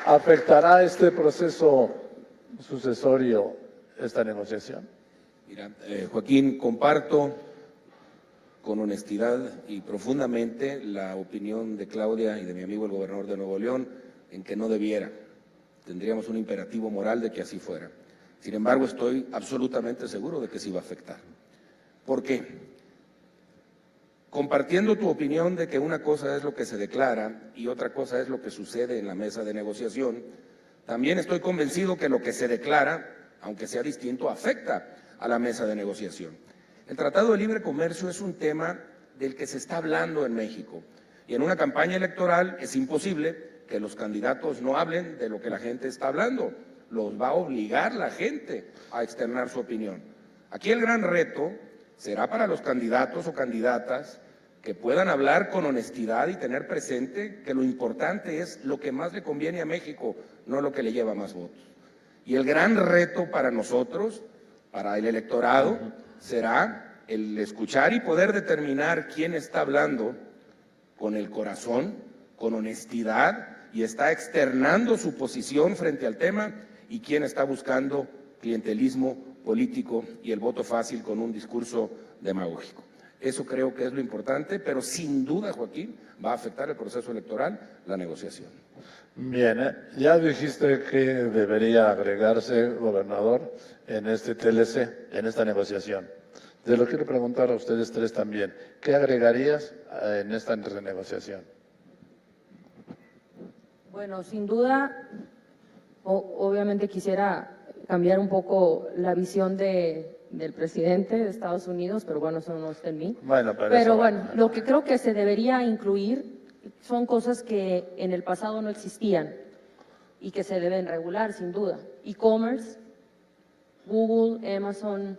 ¿afectará este proceso sucesorio esta negociación? Mira, Joaquín, comparto con honestidad y profundamente la opinión de Claudia y de mi amigo el gobernador de Nuevo León en que no debiera. Tendríamos un imperativo moral de que así fuera. Sin embargo, estoy absolutamente seguro de que sí va a afectar. ¿Por qué? Compartiendo tu opinión de que una cosa es lo que se declara y otra cosa es lo que sucede en la mesa de negociación, también estoy convencido que lo que se declara, aunque sea distinto, afecta a la mesa de negociación. El Tratado de Libre Comercio es un tema del que se está hablando en México y en una campaña electoral es imposible que los candidatos no hablen de lo que la gente está hablando. Los va a obligar la gente a externar su opinión. Aquí el gran reto será para los candidatos o candidatas que puedan hablar con honestidad y tener presente que lo importante es lo que más le conviene a México, no lo que le lleva más votos. Y el gran reto para nosotros, para el electorado, será el escuchar y poder determinar quién está hablando con el corazón, con honestidad y está externando su posición frente al tema y quién está buscando clientelismo político y el voto fácil con un discurso demagógico. Eso creo que es lo importante, pero sin duda, Joaquín, va a afectar el proceso electoral, la negociación. Bien, ya dijiste que debería agregarse, gobernador, en este TLC, en esta negociación. Te lo quiero preguntar a ustedes tres también. ¿Qué agregarías en esta renegociación? Bueno, sin duda, obviamente quisiera cambiar un poco la visión del presidente de Estados Unidos, pero bueno, eso no está en mí. Bueno, pero bueno, lo que creo que se debería incluir son cosas que en el pasado no existían y que se deben regular, sin duda. E-commerce, Google, Amazon,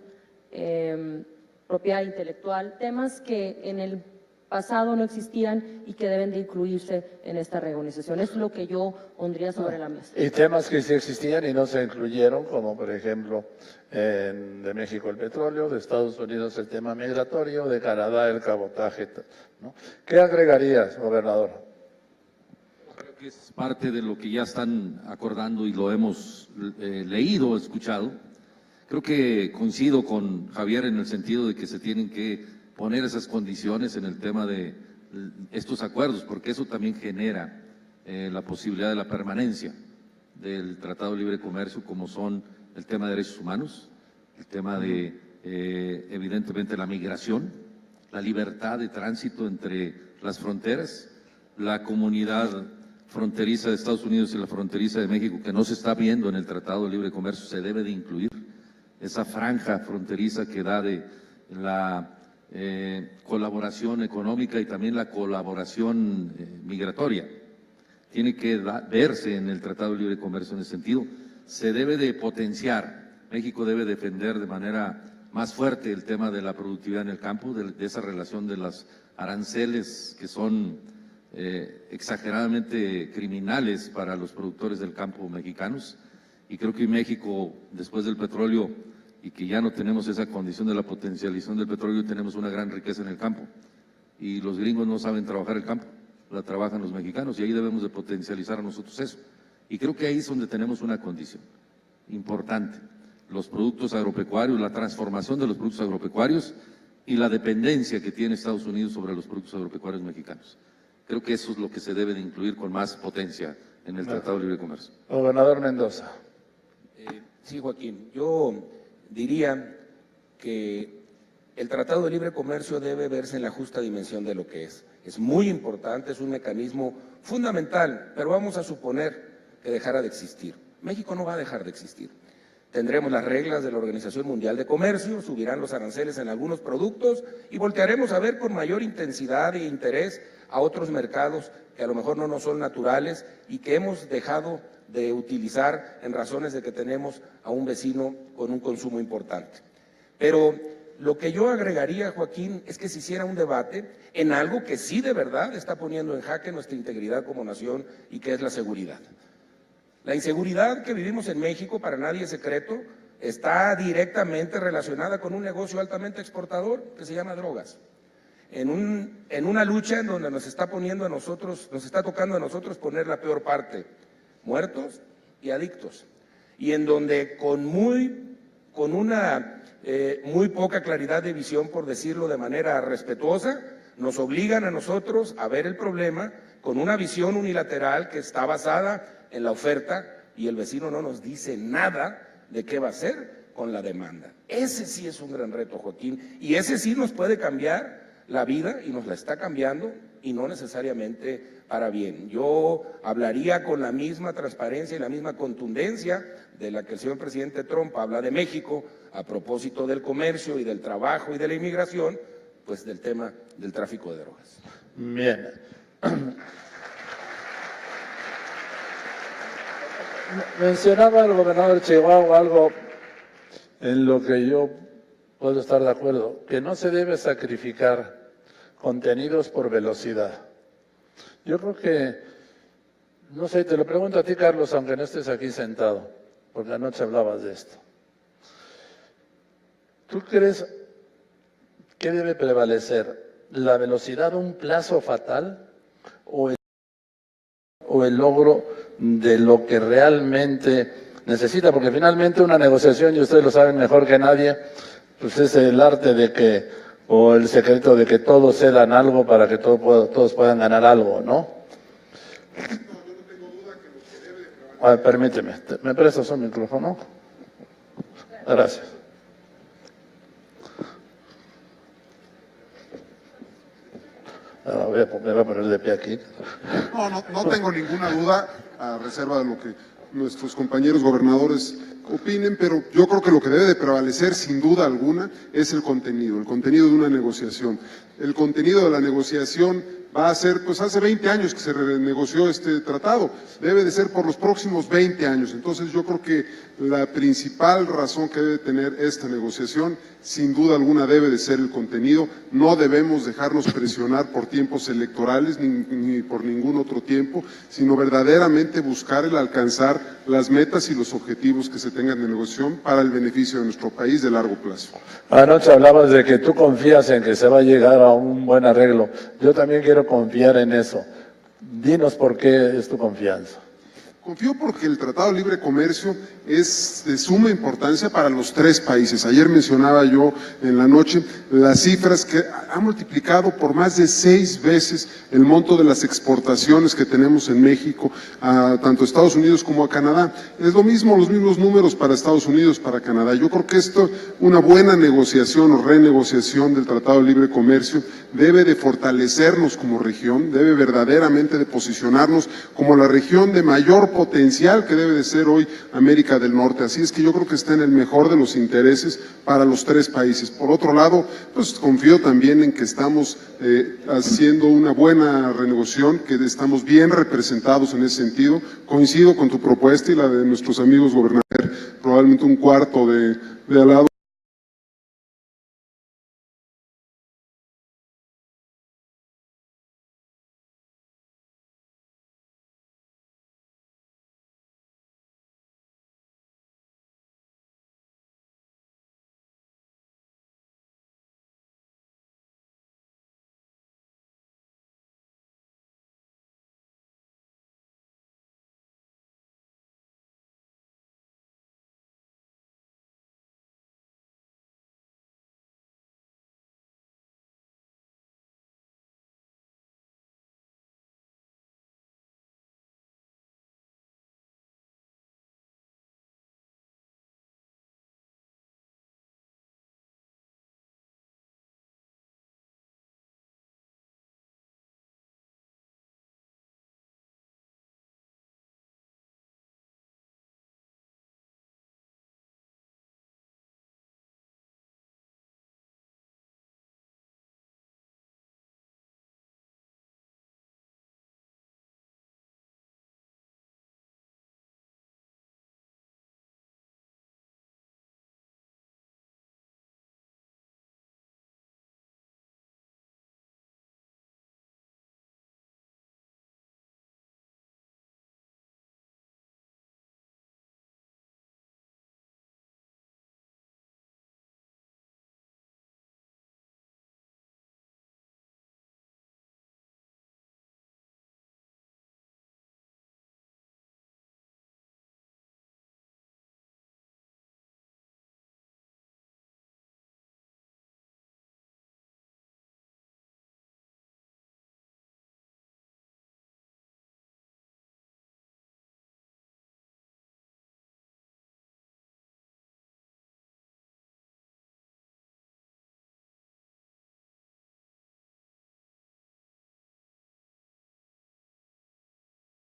propiedad intelectual, temas que en el pasado no existían y que deben de incluirse en esta reorganización. Es lo que yo pondría sobre la mesa. Y temas que sí existían y no se incluyeron, como por ejemplo de México el petróleo, de Estados Unidos el tema migratorio, de Canadá el cabotaje, ¿no? ¿Qué agregarías, gobernador? Creo que es parte de lo que ya están acordando y lo hemos leído, escuchado. Creo que coincido con Javier en el sentido de que se tienen que poner esas condiciones en el tema de estos acuerdos, porque eso también genera la posibilidad de la permanencia del Tratado de Libre Comercio, como son el tema de derechos humanos, el tema de, evidentemente, la migración, la libertad de tránsito entre las fronteras, la comunidad fronteriza de Estados Unidos y la fronteriza de México, que no se está viendo en el Tratado de Libre Comercio, se debe de incluir esa franja fronteriza que da de la colaboración económica y también la colaboración migratoria. Tiene que verse en el Tratado de Libre Comercio en ese sentido. Se debe de potenciar, México debe defender de manera más fuerte el tema de la productividad en el campo, de esa relación de las aranceles que son exageradamente criminales para los productores del campo mexicanos. Y creo que México, después del petróleo, y que ya no tenemos esa condición de la potencialización del petróleo, tenemos una gran riqueza en el campo. Y los gringos no saben trabajar el campo, la trabajan los mexicanos, y ahí debemos de potencializar a nosotros eso. Y creo que ahí es donde tenemos una condición importante. Los productos agropecuarios, la transformación de los productos agropecuarios y la dependencia que tiene Estados Unidos sobre los productos agropecuarios mexicanos. Creo que eso es lo que se debe de incluir con más potencia en el Tratado de Libre Comercio. Gobernador Mendoza. Sí, Joaquín, yo diría que el Tratado de Libre Comercio debe verse en la justa dimensión de lo que es. Es muy importante, es un mecanismo fundamental, pero vamos a suponer que dejara de existir. México no va a dejar de existir. Tendremos las reglas de la Organización Mundial de Comercio, subirán los aranceles en algunos productos y voltearemos a ver con mayor intensidad e interés a otros mercados que a lo mejor no nos son naturales y que hemos dejado de utilizar en razones de que tenemos a un vecino con un consumo importante. Pero lo que yo agregaría, Joaquín, es que se hiciera un debate en algo que sí de verdad está poniendo en jaque nuestra integridad como nación y que es la seguridad. La inseguridad que vivimos en México, para nadie es secreto, está directamente relacionada con un negocio altamente exportador que se llama drogas. En una lucha en donde nos está tocando a nosotros poner la peor parte, muertos y adictos, y en donde con una muy poca claridad de visión, por decirlo de manera respetuosa, nos obligan a nosotros a ver el problema con una visión unilateral que está basada en la oferta y el vecino no nos dice nada de qué va a hacer con la demanda. Ese sí es un gran reto, Joaquín, y ese sí nos puede cambiar la vida y nos la está cambiando y no necesariamente para bien. Yo hablaría con la misma transparencia y la misma contundencia de la que el señor presidente Trump habla de México a propósito del comercio y del trabajo y de la inmigración, pues del tema del tráfico de drogas. Bien. Mencionaba el gobernador de Chihuahua algo en lo que yo puedo estar de acuerdo, que no se debe sacrificar contenidos por velocidad. Yo creo que, no sé, te lo pregunto a ti, Carlos, aunque no estés aquí sentado, porque anoche hablabas de esto. ¿Tú crees que debe prevalecer la velocidad de un plazo fatal o el logro de lo que realmente necesita? Porque finalmente una negociación, y ustedes lo saben mejor que nadie, pues es el arte de que, o el secreto de que todos cedan algo para que todos puedan ganar algo, ¿no? A ver, permíteme, ¿me prestas un micrófono? Gracias. Me voy a poner de pie aquí. No tengo ninguna duda, a reserva de lo que nuestros compañeros gobernadores opinen, pero yo creo que lo que debe de prevalecer sin duda alguna es el contenido de una negociación. El contenido de la negociación va a ser, pues hace 20 años que se renegoció este tratado, debe de ser por los próximos 20 años. Entonces yo creo que la principal razón que debe tener esta negociación, sin duda alguna, debe de ser el contenido. No debemos dejarnos presionar por tiempos electorales ni por ningún otro tiempo, sino verdaderamente buscar el alcanzar las metas y los objetivos que se tengan de negociación para el beneficio de nuestro país de largo plazo. Anoche hablabas de que tú confías en que se va a llegar a un buen arreglo. Yo también quiero confiar en eso. Dinos por qué es tu confianza. Confío porque el Tratado de Libre Comercio es de suma importancia para los tres países. Ayer mencionaba yo en la noche las cifras que ha multiplicado por más de 6 veces el monto de las exportaciones que tenemos en México, a tanto a Estados Unidos como a Canadá. Es lo mismo, los mismos números para Estados Unidos, para Canadá. Yo creo que esto, una buena negociación o renegociación del Tratado de Libre Comercio, debe de fortalecernos como región, debe verdaderamente de posicionarnos como la región de mayor potencial que debe de ser hoy América del Norte. Así es que yo creo que está en el mejor de los intereses para los tres países. Por otro lado, pues confío también en que estamos haciendo una buena renegociación, que estamos bien representados en ese sentido. Coincido con tu propuesta y la de nuestros amigos gobernadores, probablemente un cuarto de al lado.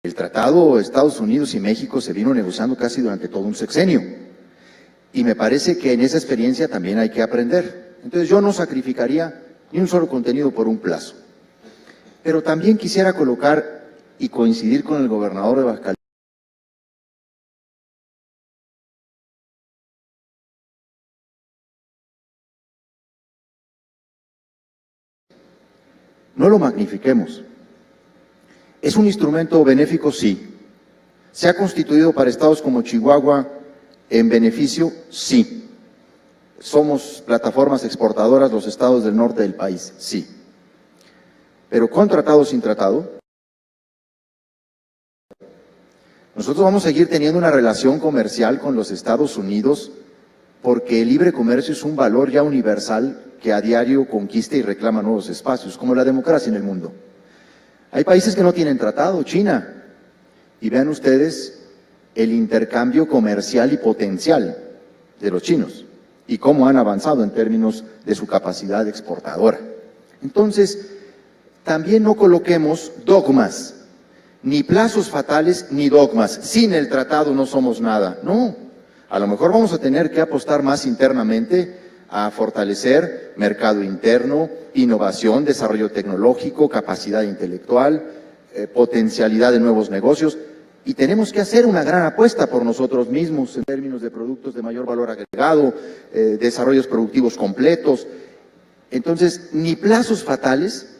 El tratado Estados Unidos y México se vino negociando casi durante todo un sexenio. Y me parece que en esa experiencia también hay que aprender. Entonces yo no sacrificaría ni un solo contenido por un plazo. Pero también quisiera colocar y coincidir con el gobernador de Baja California. No lo magnifiquemos. ¿Es un instrumento benéfico? Sí. ¿Se ha constituido para estados como Chihuahua en beneficio? Sí. ¿Somos plataformas exportadoras los estados del norte del país? Sí. Pero con tratado o sin tratado, nosotros vamos a seguir teniendo una relación comercial con los Estados Unidos porque el libre comercio es un valor ya universal que a diario conquista y reclama nuevos espacios, como la democracia en el mundo. Hay países que no tienen tratado, China, y vean ustedes el intercambio comercial y potencial de los chinos y cómo han avanzado en términos de su capacidad exportadora. Entonces, también no coloquemos dogmas, ni plazos fatales ni dogmas. Sin el tratado no somos nada. No, a lo mejor vamos a tener que apostar más internamente a fortalecer mercado interno, innovación, desarrollo tecnológico, capacidad intelectual, potencialidad de nuevos negocios, y tenemos que hacer una gran apuesta por nosotros mismos en términos de productos de mayor valor agregado, desarrollos productivos completos. Entonces, ni plazos fatales,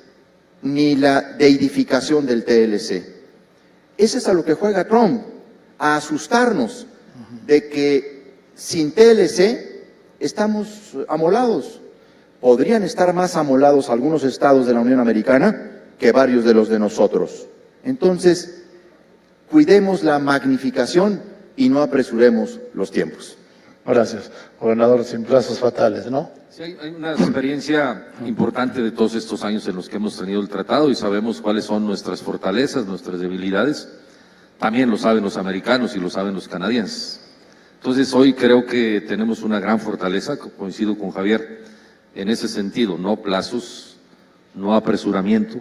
ni la deidificación del TLC. Ese es a lo que juega Trump, a asustarnos de que sin TLC estamos amolados. Podrían estar más amolados algunos estados de la Unión Americana que varios de los de nosotros. Entonces, cuidemos la magnificación y no apresuremos los tiempos. Gracias. Gobernador, sin plazos fatales, ¿no? Sí, hay una experiencia importante de todos estos años en los que hemos tenido el tratado y sabemos cuáles son nuestras fortalezas, nuestras debilidades. También lo saben los americanos y lo saben los canadienses. Entonces hoy creo que tenemos una gran fortaleza, coincido con Javier, en ese sentido, no plazos, no apresuramiento,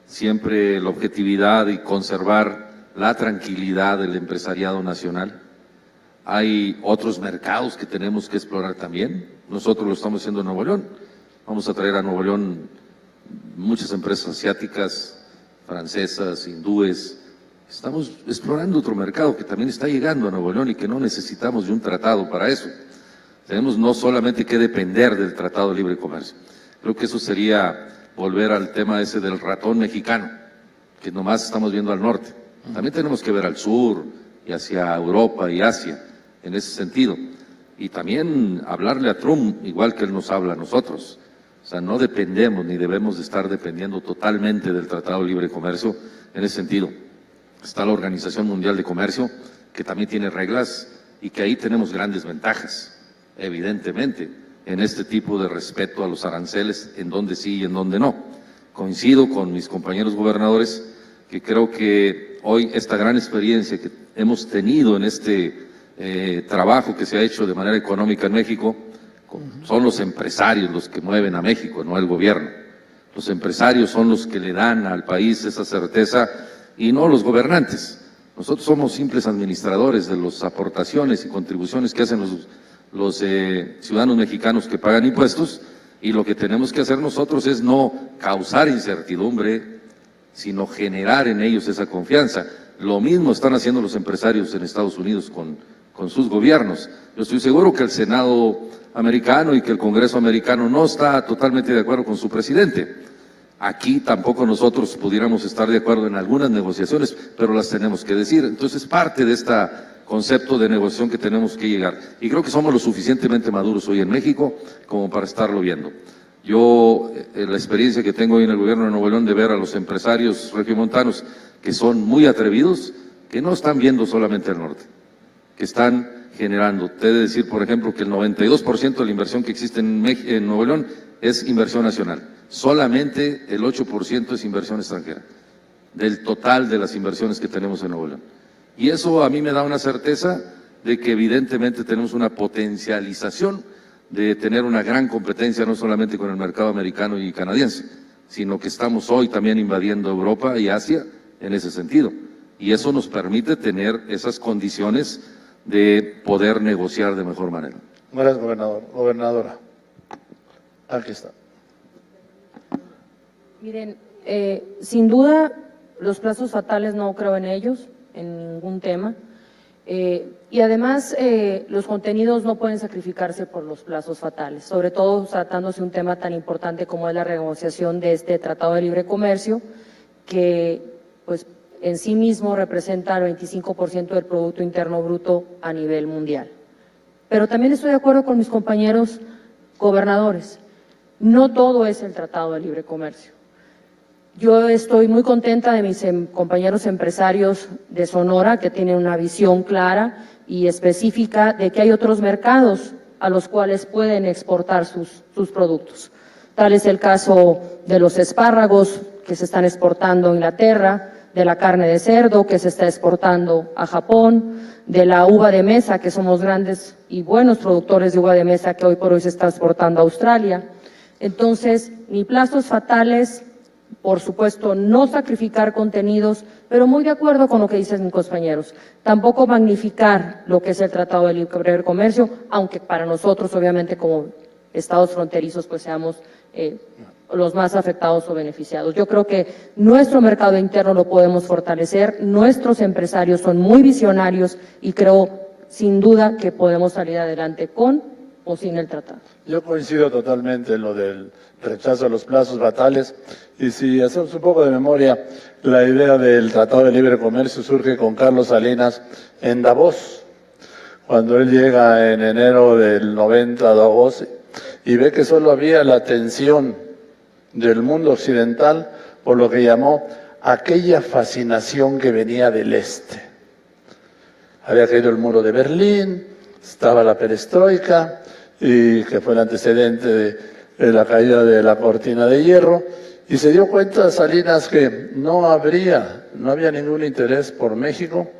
siempre la objetividad y conservar la tranquilidad del empresariado nacional. Hay otros mercados que tenemos que explorar también. Nosotros lo estamos haciendo en Nuevo León. Vamos a traer a Nuevo León muchas empresas asiáticas, francesas, hindúes. Estamos explorando otro mercado que también está llegando a Nuevo León y que no necesitamos de un tratado para eso. Tenemos no solamente que depender del Tratado de Libre Comercio. Creo que eso sería volver al tema ese del ratón mexicano, que nomás estamos viendo al norte. También tenemos que ver al sur y hacia Europa y Asia, en ese sentido. Y también hablarle a Trump igual que él nos habla a nosotros. O sea, no dependemos ni debemos de estar dependiendo totalmente del Tratado de Libre Comercio en ese sentido. Está la Organización Mundial de Comercio, que también tiene reglas y que ahí tenemos grandes ventajas, evidentemente, en este tipo de respeto a los aranceles, en donde sí y en donde no. Coincido con mis compañeros gobernadores que creo que hoy esta gran experiencia que hemos tenido en este trabajo que se ha hecho de manera económica en México, son los empresarios los que mueven a México, no el gobierno. Los empresarios son los que le dan al país esa certeza y no los gobernantes. Nosotros somos simples administradores de las aportaciones y contribuciones que hacen los ciudadanos mexicanos que pagan impuestos, y lo que tenemos que hacer nosotros es no causar incertidumbre, sino generar en ellos esa confianza. Lo mismo están haciendo los empresarios en Estados Unidos con sus gobiernos. Yo estoy seguro que el Senado americano y que el Congreso americano no está totalmente de acuerdo con su presidente. Aquí tampoco nosotros pudiéramos estar de acuerdo en algunas negociaciones, pero las tenemos que decir. Entonces, parte de este concepto de negociación que tenemos que llegar. Y creo que somos lo suficientemente maduros hoy en México como para estarlo viendo. Yo, la experiencia que tengo hoy en el gobierno de Nuevo León de ver a los empresarios regiomontanos que son muy atrevidos, que no están viendo solamente el norte, que están generando. Te he de decir, por ejemplo, que el 92% de la inversión que existe en Nuevo León es inversión nacional. Solamente el 8% es inversión extranjera, del total de las inversiones que tenemos en Nuevo León. Y eso a mí me da una certeza de que evidentemente tenemos una potencialización de tener una gran competencia no solamente con el mercado americano y canadiense, sino que estamos hoy también invadiendo Europa y Asia en ese sentido. Y eso nos permite tener esas condiciones de poder negociar de mejor manera. Gracias, gobernador. Gobernadora. Aquí está. Miren, sin duda los plazos fatales no creo en ellos, en ningún tema. Y además los contenidos no pueden sacrificarse por los plazos fatales, sobre todo tratándose un tema tan importante como es la renegociación de este Tratado de Libre Comercio, que pues en sí mismo representa el 25% del Producto Interno Bruto a nivel mundial. Pero también estoy de acuerdo con mis compañeros gobernadores, no todo es el Tratado de Libre Comercio. Yo estoy muy contenta de mis compañeros empresarios de Sonora que tienen una visión clara y específica de que hay otros mercados a los cuales pueden exportar sus productos. Tal es el caso de los espárragos que se están exportando a Inglaterra, de la carne de cerdo que se está exportando a Japón, de la uva de mesa, que somos grandes y buenos productores de uva de mesa que hoy por hoy se está exportando a Australia. Entonces, ni plazos fatales, por supuesto, no sacrificar contenidos, pero muy de acuerdo con lo que dicen mis compañeros. Tampoco magnificar lo que es el Tratado de Libre Comercio, aunque para nosotros, obviamente, como estados fronterizos pues seamos los más afectados o beneficiados. Yo creo que nuestro mercado interno lo podemos fortalecer, nuestros empresarios son muy visionarios y creo sin duda que podemos salir adelante con o sin el tratado. Yo coincido totalmente en lo del rechazo a los plazos batales y si hacemos un poco de memoria, la idea del Tratado de Libre Comercio surge con Carlos Salinas en Davos, cuando él llega en enero del 90 a Davos y ve que solo había la tensión del mundo occidental por lo que llamó aquella fascinación que venía del este. Había caído el muro de Berlín, estaba la perestroika, y que fue el antecedente de la caída de la cortina de hierro, y se dio cuenta Salinas que no había ningún interés por México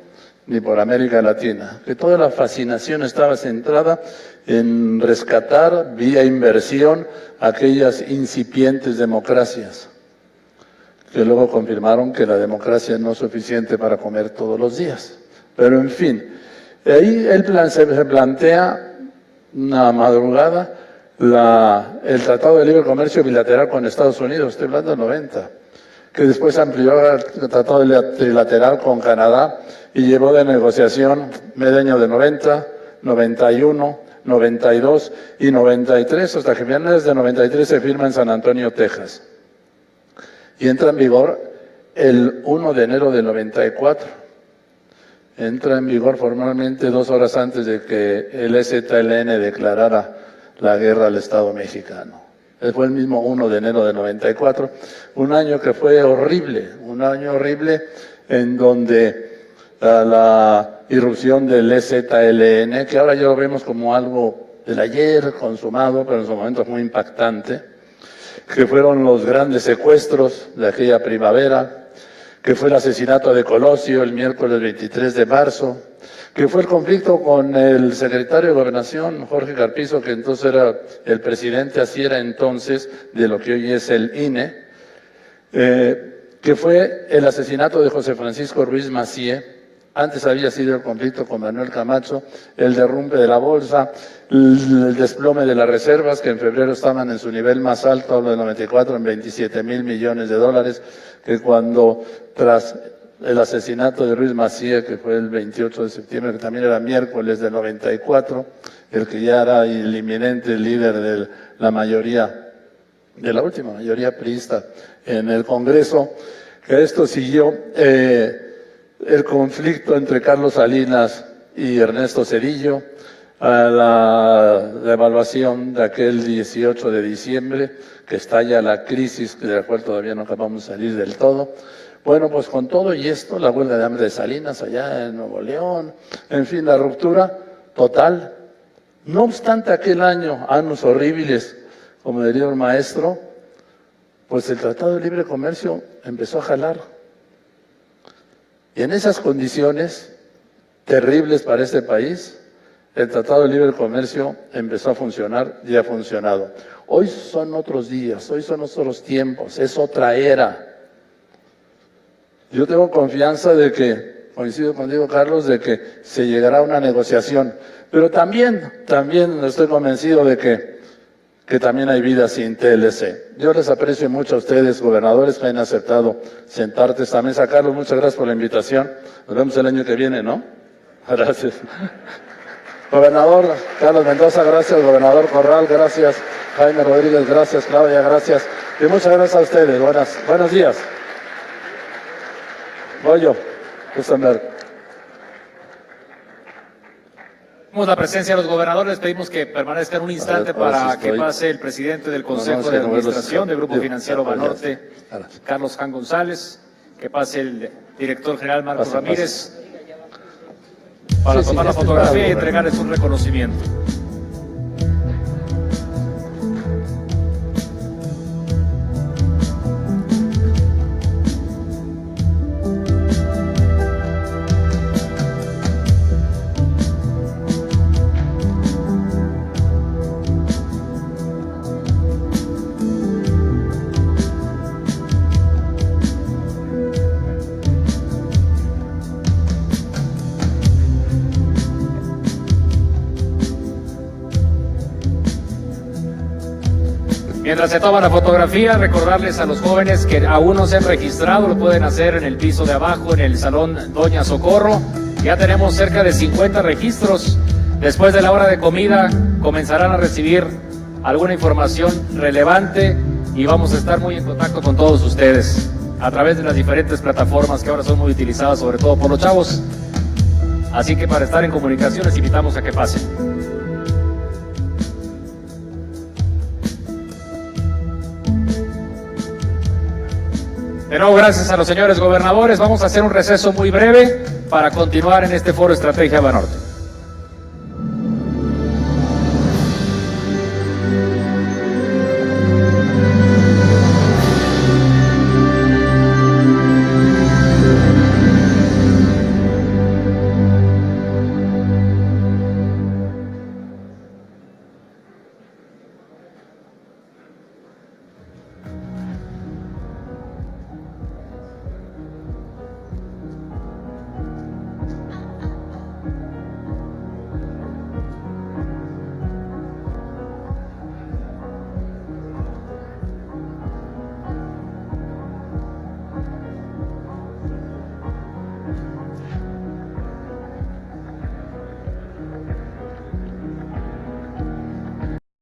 ni por América Latina, que toda la fascinación estaba centrada en rescatar vía inversión aquellas incipientes democracias, que luego confirmaron que la democracia no es suficiente para comer todos los días. Pero en fin, ahí se plantea una madrugada el Tratado de Libre Comercio bilateral con Estados Unidos, estoy hablando del 90, que después amplió el Tratado trilateral con Canadá y llevó de negociación medio año de 90, 91, 92 y 93, hasta que finales de 93 se firma en San Antonio, Texas. Y entra en vigor el 1 de enero del 94. Entra en vigor formalmente 2 horas antes de que el EZLN declarara la guerra al Estado mexicano. Fue el mismo 1 de enero de 94, un año que fue horrible, un año horrible en donde la irrupción del EZLN, que ahora ya lo vemos como algo del ayer consumado, pero en su momento es muy impactante, que fueron los grandes secuestros de aquella primavera, que fue el asesinato de Colosio el miércoles 23 de marzo, que fue el conflicto con el secretario de Gobernación, Jorge Carpizo, que entonces era el presidente, así era entonces, de lo que hoy es el INE, que fue el asesinato de José Francisco Ruiz Massieu. Antes había sido el conflicto con Manuel Camacho, el derrumbe de la bolsa, el desplome de las reservas, que en febrero estaban en su nivel más alto, hablo de 94, en 27,000 millones de dólares, que cuando tras el asesinato de Ruiz Massieu, que fue el 28 de septiembre, que también era miércoles del 94, el que ya era el inminente líder de la mayoría, de la última mayoría priista en el Congreso, que esto siguió el conflicto entre Carlos Salinas y Ernesto Zedillo, a la devaluación de aquel 18 de diciembre, que estalla la crisis, de la cual todavía no acabamos de salir del todo. Bueno, pues con todo y esto, la huelga de hambre de Salinas allá en Nuevo León, en fin, la ruptura total. No obstante aquel año, años horribles, como diría un maestro, pues el Tratado de Libre Comercio empezó a jalar. Y en esas condiciones terribles para este país, el Tratado de Libre Comercio empezó a funcionar y ha funcionado. Hoy son otros días, hoy son otros tiempos, es otra era. Yo tengo confianza de que, coincido contigo, Carlos, de que se llegará a una negociación, pero también estoy convencido de que también hay vida sin TLC. Yo les aprecio mucho a ustedes, gobernadores, que han aceptado sentarte a esta mesa. Carlos, muchas gracias por la invitación. Nos vemos el año que viene, ¿no? Gracias. Gobernador Carlos Mendoza, gracias. Gobernador Corral, gracias. Jaime Rodríguez, gracias. Claudia, gracias. Y muchas gracias a ustedes. Buenos días. Goyo, Gustenberg. La presencia de los gobernadores, pedimos que permanezcan un instante para que pase el presidente del Consejo de Administración del Grupo Financiero Banorte, Carlos Jan González, que pase el director general Marcos Ramírez, para tomar la fotografía y entregarles un reconocimiento. Mientras se toma la fotografía, recordarles a los jóvenes que aún no se han registrado, lo pueden hacer en el piso de abajo, en el Salón Doña Socorro. Ya tenemos cerca de 50 registros. Después de la hora de comida comenzarán a recibir alguna información relevante y vamos a estar muy en contacto con todos ustedes a través de las diferentes plataformas que ahora son muy utilizadas, sobre todo por los chavos. Así que para estar en comunicación les invitamos a que pasen. De nuevo, gracias a los señores gobernadores. Vamos a hacer un receso muy breve para continuar en este foro Estrategia Banorte.